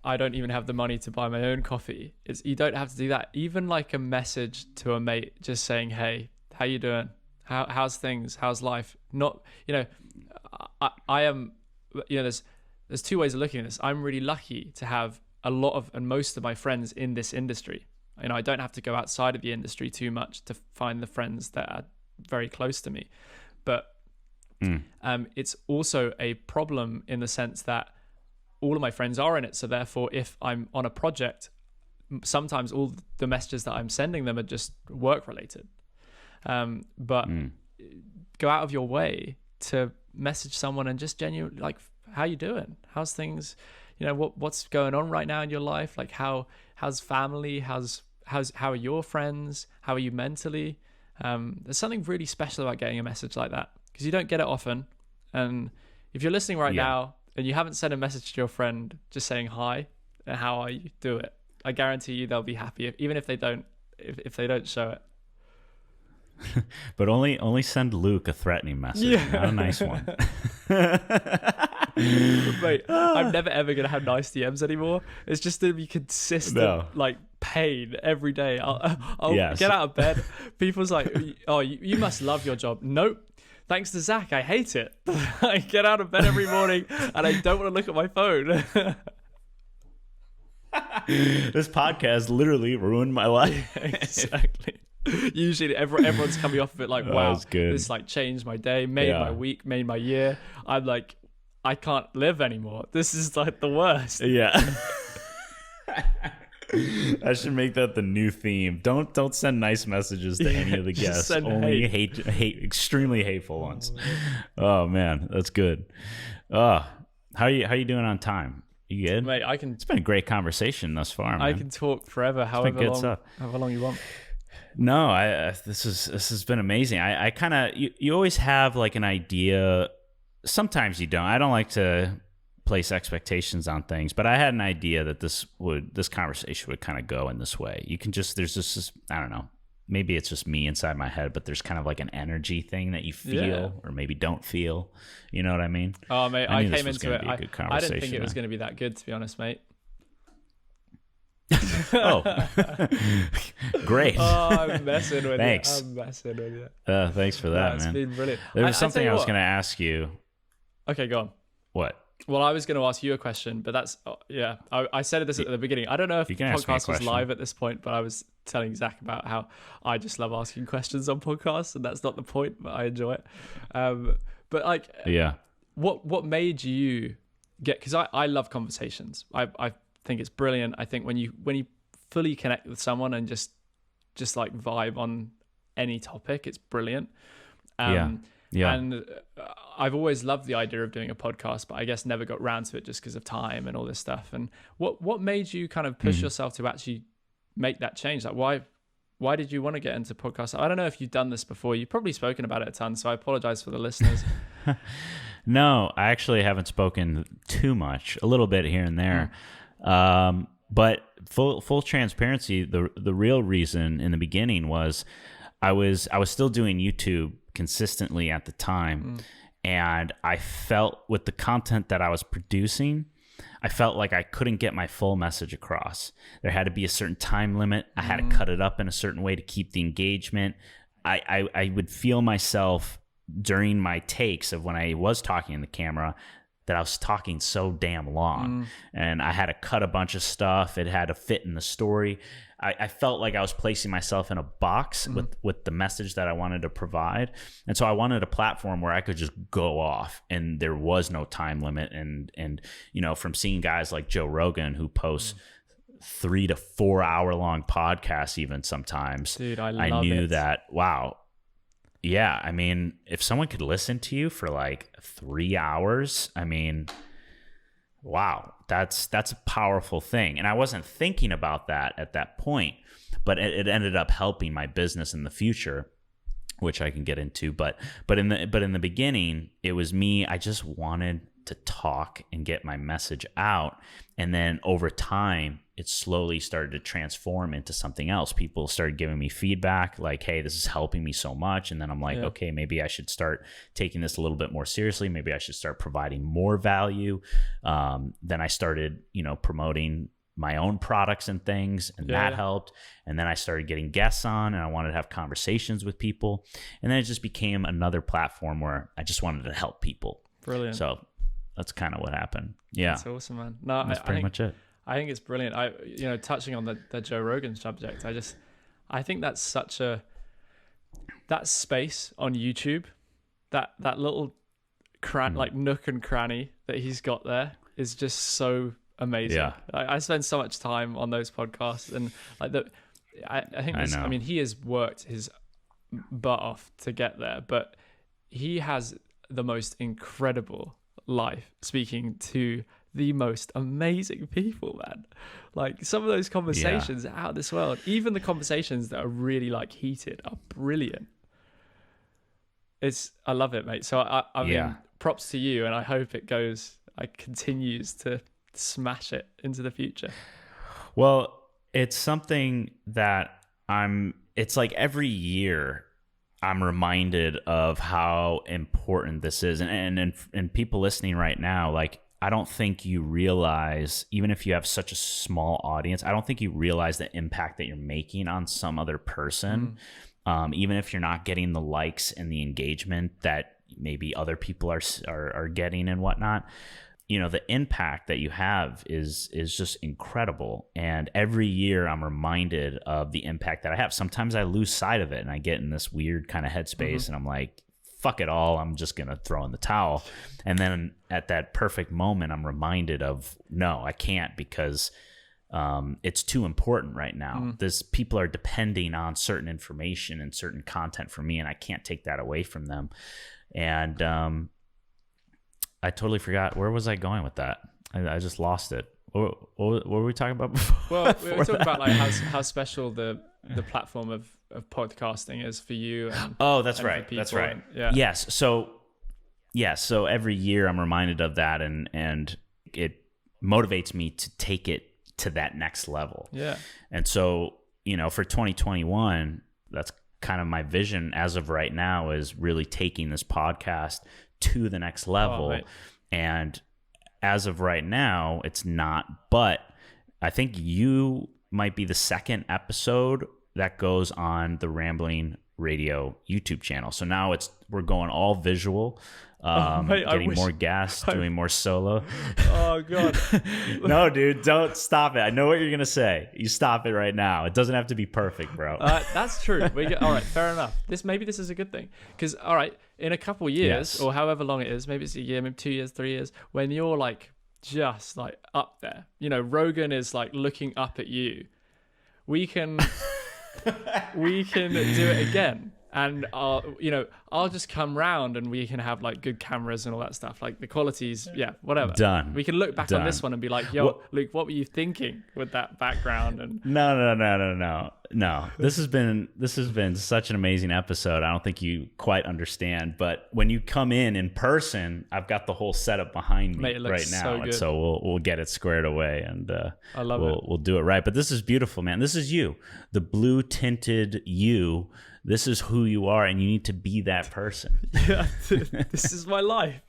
I don't even have the money to buy my own coffee. You don't have to do that. Even like a message to a mate, just saying, hey, how you doing? How's things? How's life? Not, I am, there's two ways of looking at this. I'm really lucky to have a lot of and most of my friends in this industry. You know, I don't have to go outside of the industry too much to find the friends that are very close to me. But it's also a problem in the sense that all of my friends are in it. So therefore, if I'm on a project, sometimes all the messages that I'm sending them are just work related. But go out of your way to message someone and just genuinely, like, how you doing? How's things? You know, what's going on right now in your life? Like, how's family? How are your friends? How are you mentally? There's something really special about getting a message like that, because you don't get it often. And if you're listening right now and you haven't sent a message to your friend just saying hi and how are you, do it. I guarantee you they'll be happy, even if they don't show it. But only send Luke a threatening message, not a nice one. Mate, I'm never ever gonna have nice DMs anymore. It's just gonna be consistent, like pain every day. I'll get out of bed. People's like, "Oh, you must love your job." Nope. Thanks to Zach, I hate it. I get out of bed every morning and I don't want to look at my phone. This podcast literally ruined my life. Exactly. Usually everyone's coming off of it like, wow, this like changed my day, made my week, made my year. I'm like, I can't live anymore. This is like the worst. Yeah. I should make that the new theme. Don't send nice messages to any of the guests. Only hate, extremely hateful ones. Oh man, that's good. How are you doing on time? You good? Mate, It's been a great conversation thus far, man. I can talk forever, however long you want. No, this has been amazing. I kind of you always have like an idea. Sometimes you don't. I don't like to place expectations on things, but I had an idea that this conversation would kind of go in this way. There's this I don't know. Maybe it's just me inside my head, but there's kind of like an energy thing that you feel or maybe don't feel. You know what I mean? Oh, mate, I came into it. I didn't think it was going to be that good, to be honest, mate. Oh, great. Oh, I'm messing with Thanks. you. I'm messing with you. Thanks for that, man. It's been brilliant. There was something I was going to ask you. Okay, go on. What? Well, I was going to ask you a question, but that's, I said this at the beginning. I don't know if the podcast was live at this point, but I was telling Zach about how I just love asking questions on podcasts, and that's not the point, but I enjoy it. But like, what made you get, because I love conversations. I think it's brilliant. I think when you fully connect with someone and just like vibe on any topic, it's brilliant. And I've always loved the idea of doing a podcast, but I guess never got around to it just because of time and all this stuff. And what made you kind of push yourself to actually make that change? Like, why did you want to get into podcasts? I don't know if you've done this before. You've probably spoken about it a ton, so I apologize for the listeners. No, I actually haven't spoken too much, a little bit here and there. But full transparency, the real reason in the beginning was I was still doing YouTube consistently at the time, and I felt with the content that I was producing, I felt like I couldn't get my full message across. There had to be a certain time limit. I had to cut it up in a certain way to keep the engagement. I would feel myself during my takes of when I was talking in the camera that I was talking so damn long, and I had to cut a bunch of stuff. It had to fit in the story. I felt like I was placing myself in a box with the message that I wanted to provide. And so I wanted a platform where I could just go off and there was no time limit. And you know, from seeing guys like Joe Rogan who posts 3 to 4 hour long podcasts even sometimes, dude, I knew that, wow. Yeah, I mean, if someone could listen to you for like 3 hours, I mean, wow, that's a powerful thing. And I wasn't thinking about that at that point, but it ended up helping my business in the future, which I can get into. But in the beginning, it was me. I just wanted to talk and get my message out. And then over time, it slowly started to transform into something else. People started giving me feedback like, hey, this is helping me so much. And then I'm like, okay, maybe I should start taking this a little bit more seriously. Maybe I should start providing more value. Then I started, promoting my own products and things, and that helped. And then I started getting guests on, and I wanted to have conversations with people. And then it just became another platform where I just wanted to help people. Brilliant. So that's kind of what happened. Yeah. That's awesome, man. No, that's pretty much it. I think it's brilliant. Touching on the Joe Rogan subject, I think that's that space on YouTube, that little like nook and cranny that he's got there is just so amazing. Yeah. I spend so much time on those podcasts, and like I think this, I mean, he has worked his butt off to get there, but he has the most incredible life, speaking to the most amazing people, man. Like, some of those conversations are out of this world. Even the conversations that are really like heated are brilliant. I love it, mate. So I mean, props to you, and I hope it continues to smash it into the future. Well, it's something that it's like every year I'm reminded of how important this is. And people listening right now, like, I don't think you realize, even if you have such a small audience, I don't think you realize the impact that you're making on some other person. Even if you're not getting the likes and the engagement that maybe other people are getting and whatnot, you know, the impact that you have is just incredible. And every year I'm reminded of the impact that I have. Sometimes I lose sight of it and I get in this weird kind of headspace and I'm like, fuck it all, I'm just going to throw in the towel. And then at that perfect moment, I'm reminded of, no, I can't, because it's too important right now. People are depending on certain information and certain content from me, and I can't take that away from them. And I totally forgot. Where was I going with that? I just lost it. What were we talking about before? Well, we were talking about like how special the platform of podcasting is for you. That's right. That's right. And, Yes. So every year I'm reminded of that, and it motivates me to take it to that next level. Yeah. And so, you know, for 2021, that's kind of my vision as of right now, is really taking this podcast to the next level. And as of right now, it's not, but I think you might be the second episode that goes on the Ramblin Radio YouTube channel. So now we're going all visual, getting more guests, doing more solo. Oh God. No, dude, don't stop it. I know what you're going to say. You stop it right now. It doesn't have to be perfect, bro. That's true. All right, fair enough. Maybe this is a good thing. Because, all right, in a couple years, or however long it is, maybe it's a year, maybe 2 years, 3 years, when you're like just like up there, you know, Rogan is like looking up at you, we can we can do it again, and I'll just come round and we can have like good cameras and all that stuff. Like the quality's whatever. Done. We can look back on this one and be like, yo, Luke, what were you thinking with that background? And No. This has been such an amazing episode. I don't think you quite understand, but when you come in person, I've got the whole setup behind me right now. So good. And so we'll get it squared away, and I love it. We'll do it right. But this is beautiful, man. This is you, the blue tinted you. This is who you are, and you need to be that person. Yeah, this is my life.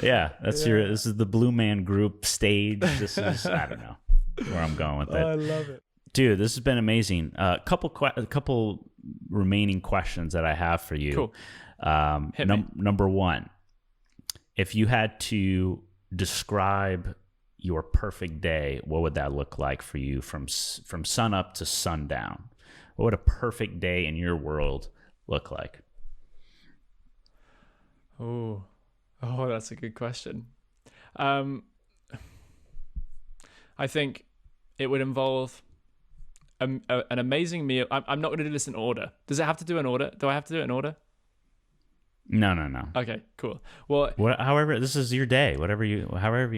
Yeah, this is the Blue Man Group stage. This is, I don't know where I'm going with it. I love it. Dude, this has been amazing. A couple remaining questions that I have for you. Cool. Number one, if you had to describe your perfect day, what would that look like for you from sun up to sundown? What would a perfect day in your world look like? Oh, that's a good question. I think it would involve an amazing meal. I'm not going to do this in order. Does it have to do an order? Do I have to do it in order? No. Okay, cool. Well, however, this is your day. However you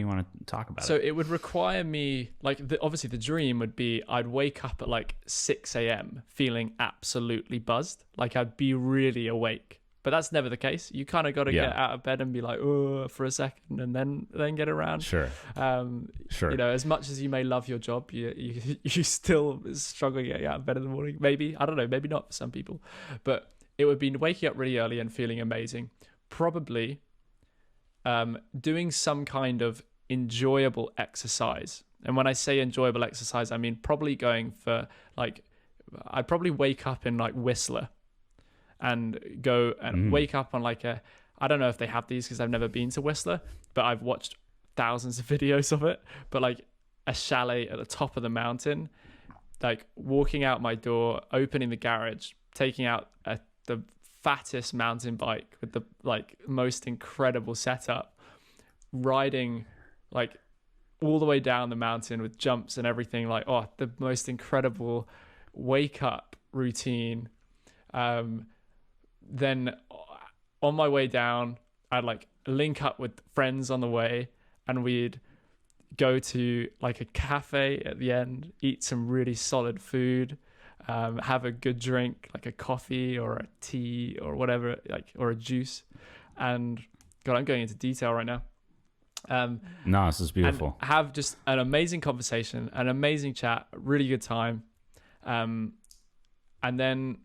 want to talk about it. So it would require me, like, obviously the dream would be I'd wake up at like 6 a.m. feeling absolutely buzzed. Like I'd be really awake. But that's never the case. You kind of got to get out of bed and be like, oh, for a second, and then get around. Sure. Sure. You know, as much as you may love your job, you still struggle getting out of bed in the morning. Maybe, I don't know, maybe not for some people. But it would be waking up really early and feeling amazing. Probably doing some kind of enjoyable exercise. And when I say enjoyable exercise, I mean probably going for like, I'd probably wake up in like Whistler and go and wake up on like I don't know if they have these because I've never been to Whistler, but I've watched thousands of videos of it. But like a chalet at the top of the mountain, like walking out my door, opening the garage, taking out the fattest mountain bike with the like most incredible setup, riding like all the way down the mountain with jumps and everything, like the most incredible wake up routine. Then on my way down, I'd like link up with friends on the way, and we'd go to like a cafe at the end, eat some really solid food, have a good drink, like a coffee or a tea or whatever, like, or a juice. And God, I'm going into detail right now. No, this is beautiful. And have just an amazing conversation, an amazing chat, a really good time. And then,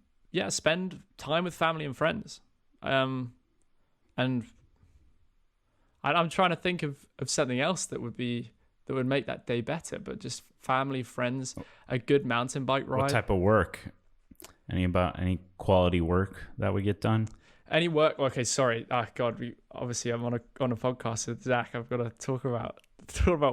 spend time with family and friends. And I'm trying to think of something else that would make that day better, but just family, friends, a good mountain bike ride. What type of work? Any quality work that we get done? Any work? Okay, sorry. God, I'm on a podcast with Zach. I've got to talk about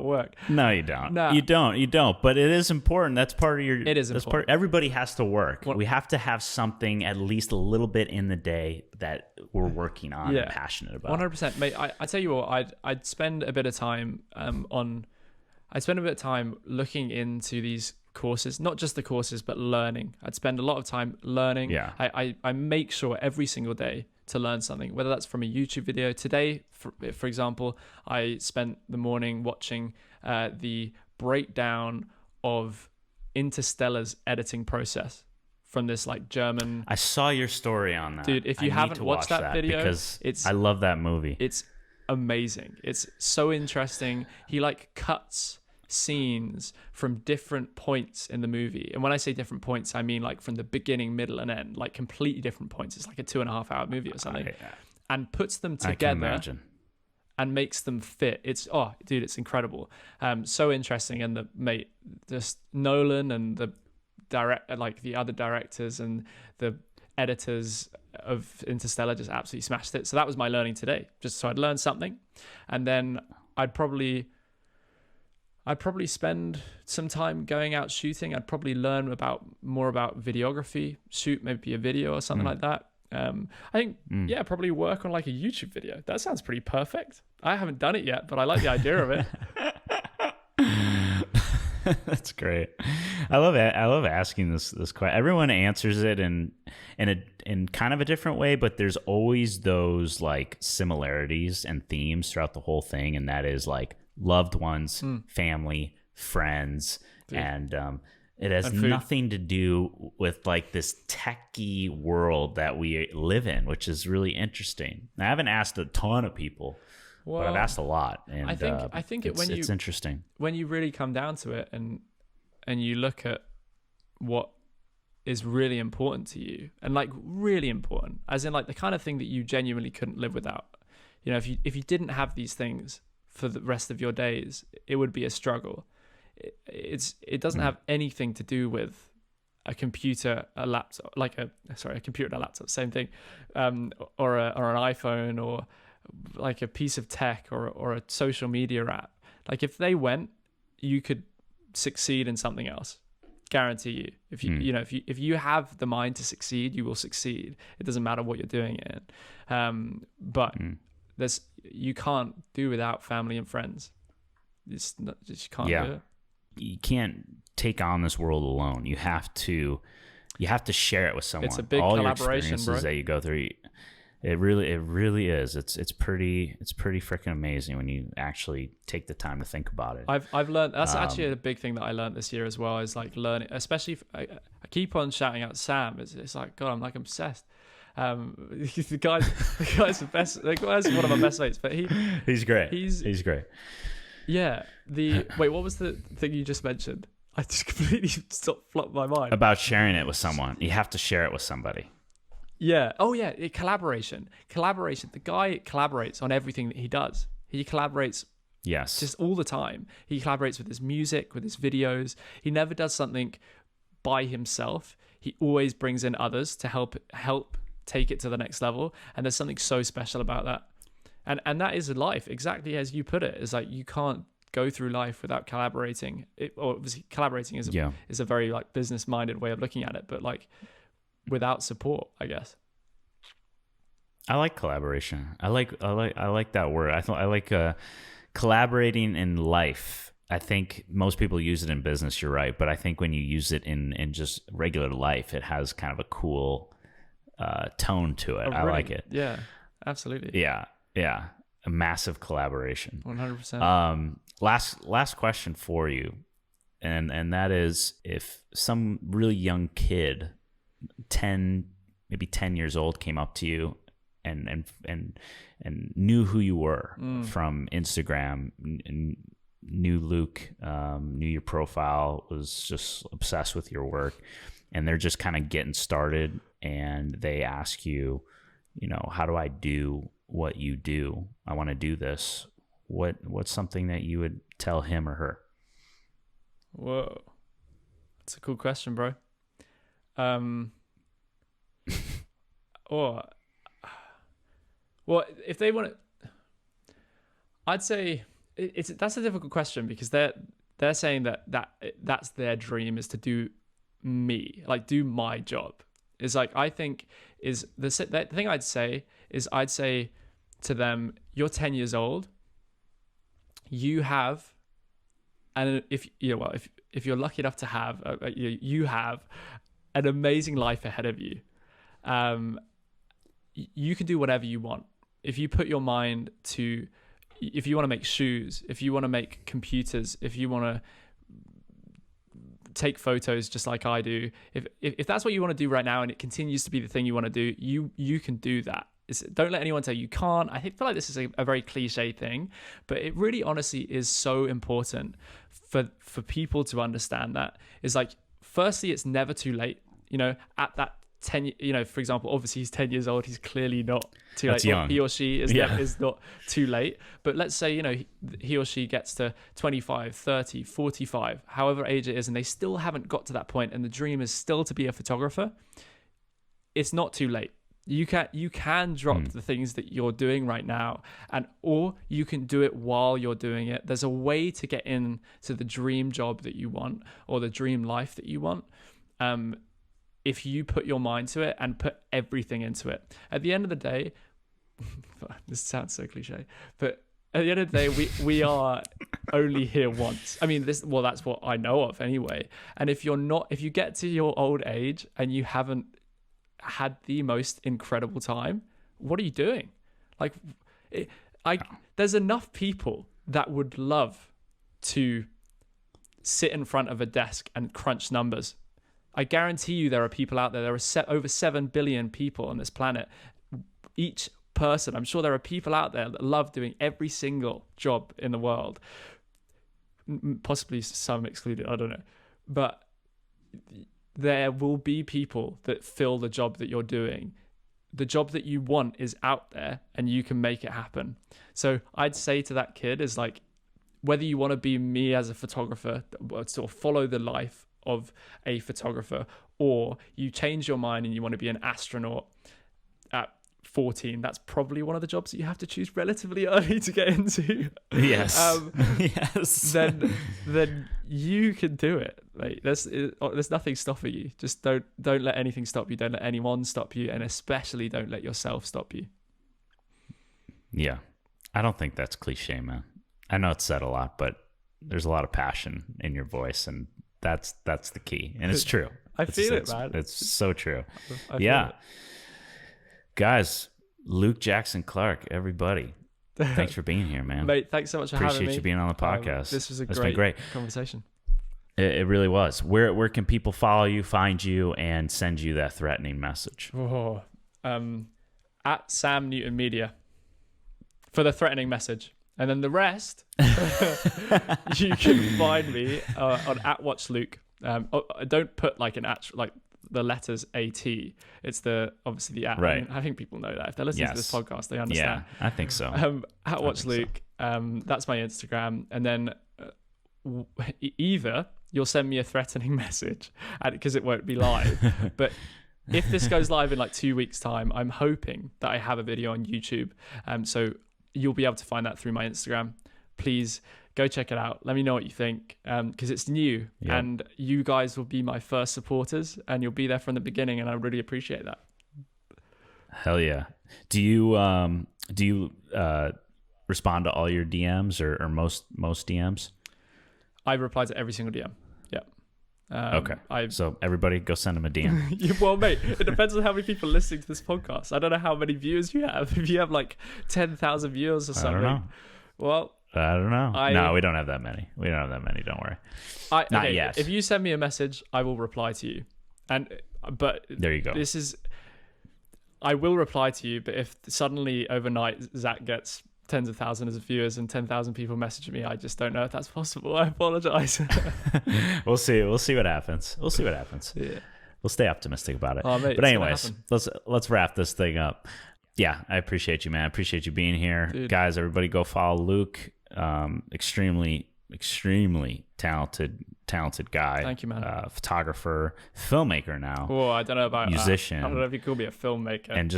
work. No, you don't. No. You don't. But it is important. That's part of your. It is important. Everybody has to work. We have to have something at least a little bit in the day that we're working on and passionate about. 100%, mate. I tell you what, I'd spend a bit of time looking into these courses, not just the courses, but learning. I'd spend a lot of time learning. Yeah. I make sure every single day to learn something, whether that's from a YouTube video. Today, for example, I spent the morning watching the breakdown of Interstellar's editing process from this like German. I saw your story on that. Dude, if you haven't watched that video, because I love that movie. It's amazing. It's so interesting. He like cuts scenes from different points in the movie, and when I say different points, I mean like from the beginning, middle, and end, like completely different points. It's like a 2.5 hour movie or something, and puts them together and makes them fit. It's it's incredible. So interesting. And just Nolan and the other directors and the editors of Interstellar just absolutely smashed it. So that was my learning today, just so I'd learn something, and then I'd probably spend some time going out shooting. I'd probably learn more about videography, shoot maybe a video or something like that. I think, probably work on like a YouTube video. That sounds pretty perfect. I haven't done it yet, but I like the idea of it. That's great. I love it. I love asking this question. Everyone answers it in kind of a different way, but there's always those like similarities and themes throughout the whole thing, and that is like loved ones, family, friends, and it has nothing to do with like this techie world that we live in, which is really interesting. I haven't asked a ton of people, but I've asked a lot, and I think it's interesting when you really come down to it, and you look at what is really important to you, and like really important, as in like the kind of thing that you genuinely couldn't live without. You know, if you didn't have these things for the rest of your days, it would be a struggle. It doesn't have anything to do with a computer, a laptop, a computer and a laptop, same thing, or an iPhone, or like a piece of tech, or a social media app. Like if they went, you could succeed in something else. Guarantee you. If you if you have the mind to succeed, you will succeed. It doesn't matter what you're doing it in. But you can't do without family and friends. You can't do it. You can't take on this world alone. You have to share it with someone. It's a big all collaboration, your experiences that you go through. It really is. It's pretty freaking amazing when you actually take the time to think about it. I've learned, that's actually a big thing that I learned this year as well, is like learning, especially I keep on shouting out Sam. It's like, God, I'm like obsessed. The guy's the best. The guy's one of my best mates, but he's great. He's great. Yeah. Wait, what was the thing you just mentioned? I just completely flopped my mind. About sharing it with someone. You have to share it with somebody. Yeah. Oh yeah. Collaboration. The guy collaborates on everything that he does. He collaborates. Yes. Just all the time. He collaborates with his music, with his videos. He never does something by himself. He always brings in others to help take it to the next level. And there's something so special about that. And that is life, exactly as you put it. It's like you can't go through life without collaborating. Or obviously collaborating is a very like business minded way of looking at it, but like without support, I guess. I like collaboration. I like that word. I like collaborating in life. I think most people use it in business. You're right, but I think when you use it in just regular life, it has kind of a cool tone to it. I like it. Yeah, absolutely. Yeah. A massive collaboration. 100%. Last question for you, and that is, if some really young kid, 10 years old, came up to you and knew who you were from Instagram, and knew Luke, knew your profile, was just obsessed with your work, and they're just kind of getting started, and they ask you, how do I do what you do? I want to do this. What's something that you would tell him or her? Whoa, that's a cool question, bro. Well, if they want to, I'd say that's a difficult question, because they're saying that's their dream, is to do me, like do my job. Is like, I think is the thing I'd say to them, you're 10 years old, you have, and if you're lucky enough to have, you have an amazing life ahead of you. You can do whatever you want. If you put your mind to, if you want to make shoes, if you want to make computers, if you want to take photos just like I do, if that's what you want to do right now, and it continues to be the thing you want to do, you can do that. Don't let anyone tell you can't. I feel like this is a very cliche thing, but it really honestly is so important for people to understand that. Is like, firstly, it's never too late. At that 10, for example, obviously he's 10 years old. He's clearly not too late. Young. He or she is not too late. But let's say, he or she gets to 25, 30, 45, however age it is, and they still haven't got to that point, and the dream is still to be a photographer. It's not too late. You can drop the things that you're doing right now, or you can do it while you're doing it. There's a way to get into the dream job that you want, or the dream life that you want. If you put your mind to it and put everything into it. At the end of the day, this sounds so cliche, but at the end of the day, we are only here once. I mean, that's what I know of anyway. And if you get to your old age and you haven't had the most incredible time, what are you doing? There's enough people that would love to sit in front of a desk and crunch numbers. I guarantee you there are people out there. There are over 7 billion people on this planet. Each person, I'm sure there are people out there that love doing every single job in the world. Possibly some excluded, I don't know. But there will be people that fill the job that you're doing. The job that you want is out there, and you can make it happen. So I'd say to that kid is like, whether you want to be me as a photographer, sort of follow the life of a photographer, or you change your mind and you want to be an astronaut at 14, that's probably one of the jobs that you have to choose relatively early to get into. Yes. Yes. Then you can do it. Like, there's nothing stopping you. Just don't let anything stop you. Don't let anyone stop you, and especially don't let yourself stop you. Yeah. I don't think that's cliche, man. I know it's said a lot, but there's a lot of passion in your voice, and that's the key, and it's true. I feel it, man. It's so true. I feel it. Guys, Luke Jackson Clark, everybody, thanks for being here, man. Mate, thanks so much for having me. Appreciate you being on the podcast. This was It's been great conversation. It really was. Where can people follow you, find you, and send you that threatening message? At Sam Newton Media for the threatening message. And then the rest, you can find me on @WatchLuke. Don't put like an actual, like the letters AT. It's obviously the @. Right. I think people know that. If they're listening to this podcast, they understand. Yeah, I think so. @WatchLuke. That's my Instagram. And then either you'll send me a threatening message, because it won't be live. But if this goes live in like 2 weeks' time, I'm hoping that I have a video on YouTube. So you'll be able to find that through my Instagram. Please Go check it out. Let me know what you think, because it's new, and you guys will be my first supporters, and you'll be there from the beginning, and I really appreciate that. Hell yeah. Do you respond to all your DMs or most DMs? I reply to every single DM. Yeah. Okay. So everybody go send them a DM. Well, mate, it depends on how many people listening to this podcast. I don't know how many viewers you have. If you have like 10,000 viewers or something. I don't know. Well, I don't know. No, we don't have that many. Don't worry. Not yet. If you send me a message, I will reply to you. But there you go. I will reply to you, but if suddenly overnight Zach gets tens of thousands of viewers and 10,000 people message me, I just don't know if that's possible. I apologize. We'll see what happens. Yeah. We'll stay optimistic about it. Oh, mate, but anyways, let's wrap this thing up. Yeah, I appreciate you, man. I appreciate you being here. Dude. Guys, everybody go follow Luke. Extremely talented guy. Thank you, man. Photographer, filmmaker now. Oh, I don't know about musician. I don't know if you call me a filmmaker. And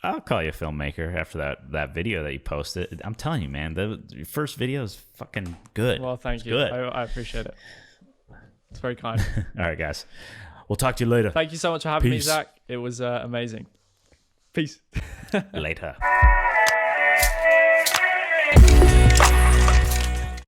I'll call you a filmmaker after that video that you posted. I'm telling you, man, the first video is fucking good. Well, thank you. Good. I appreciate it. It's very kind. All right, guys. We'll talk to you later. Thank you so much for having me, Peace. Zach. It was amazing. Peace. Later.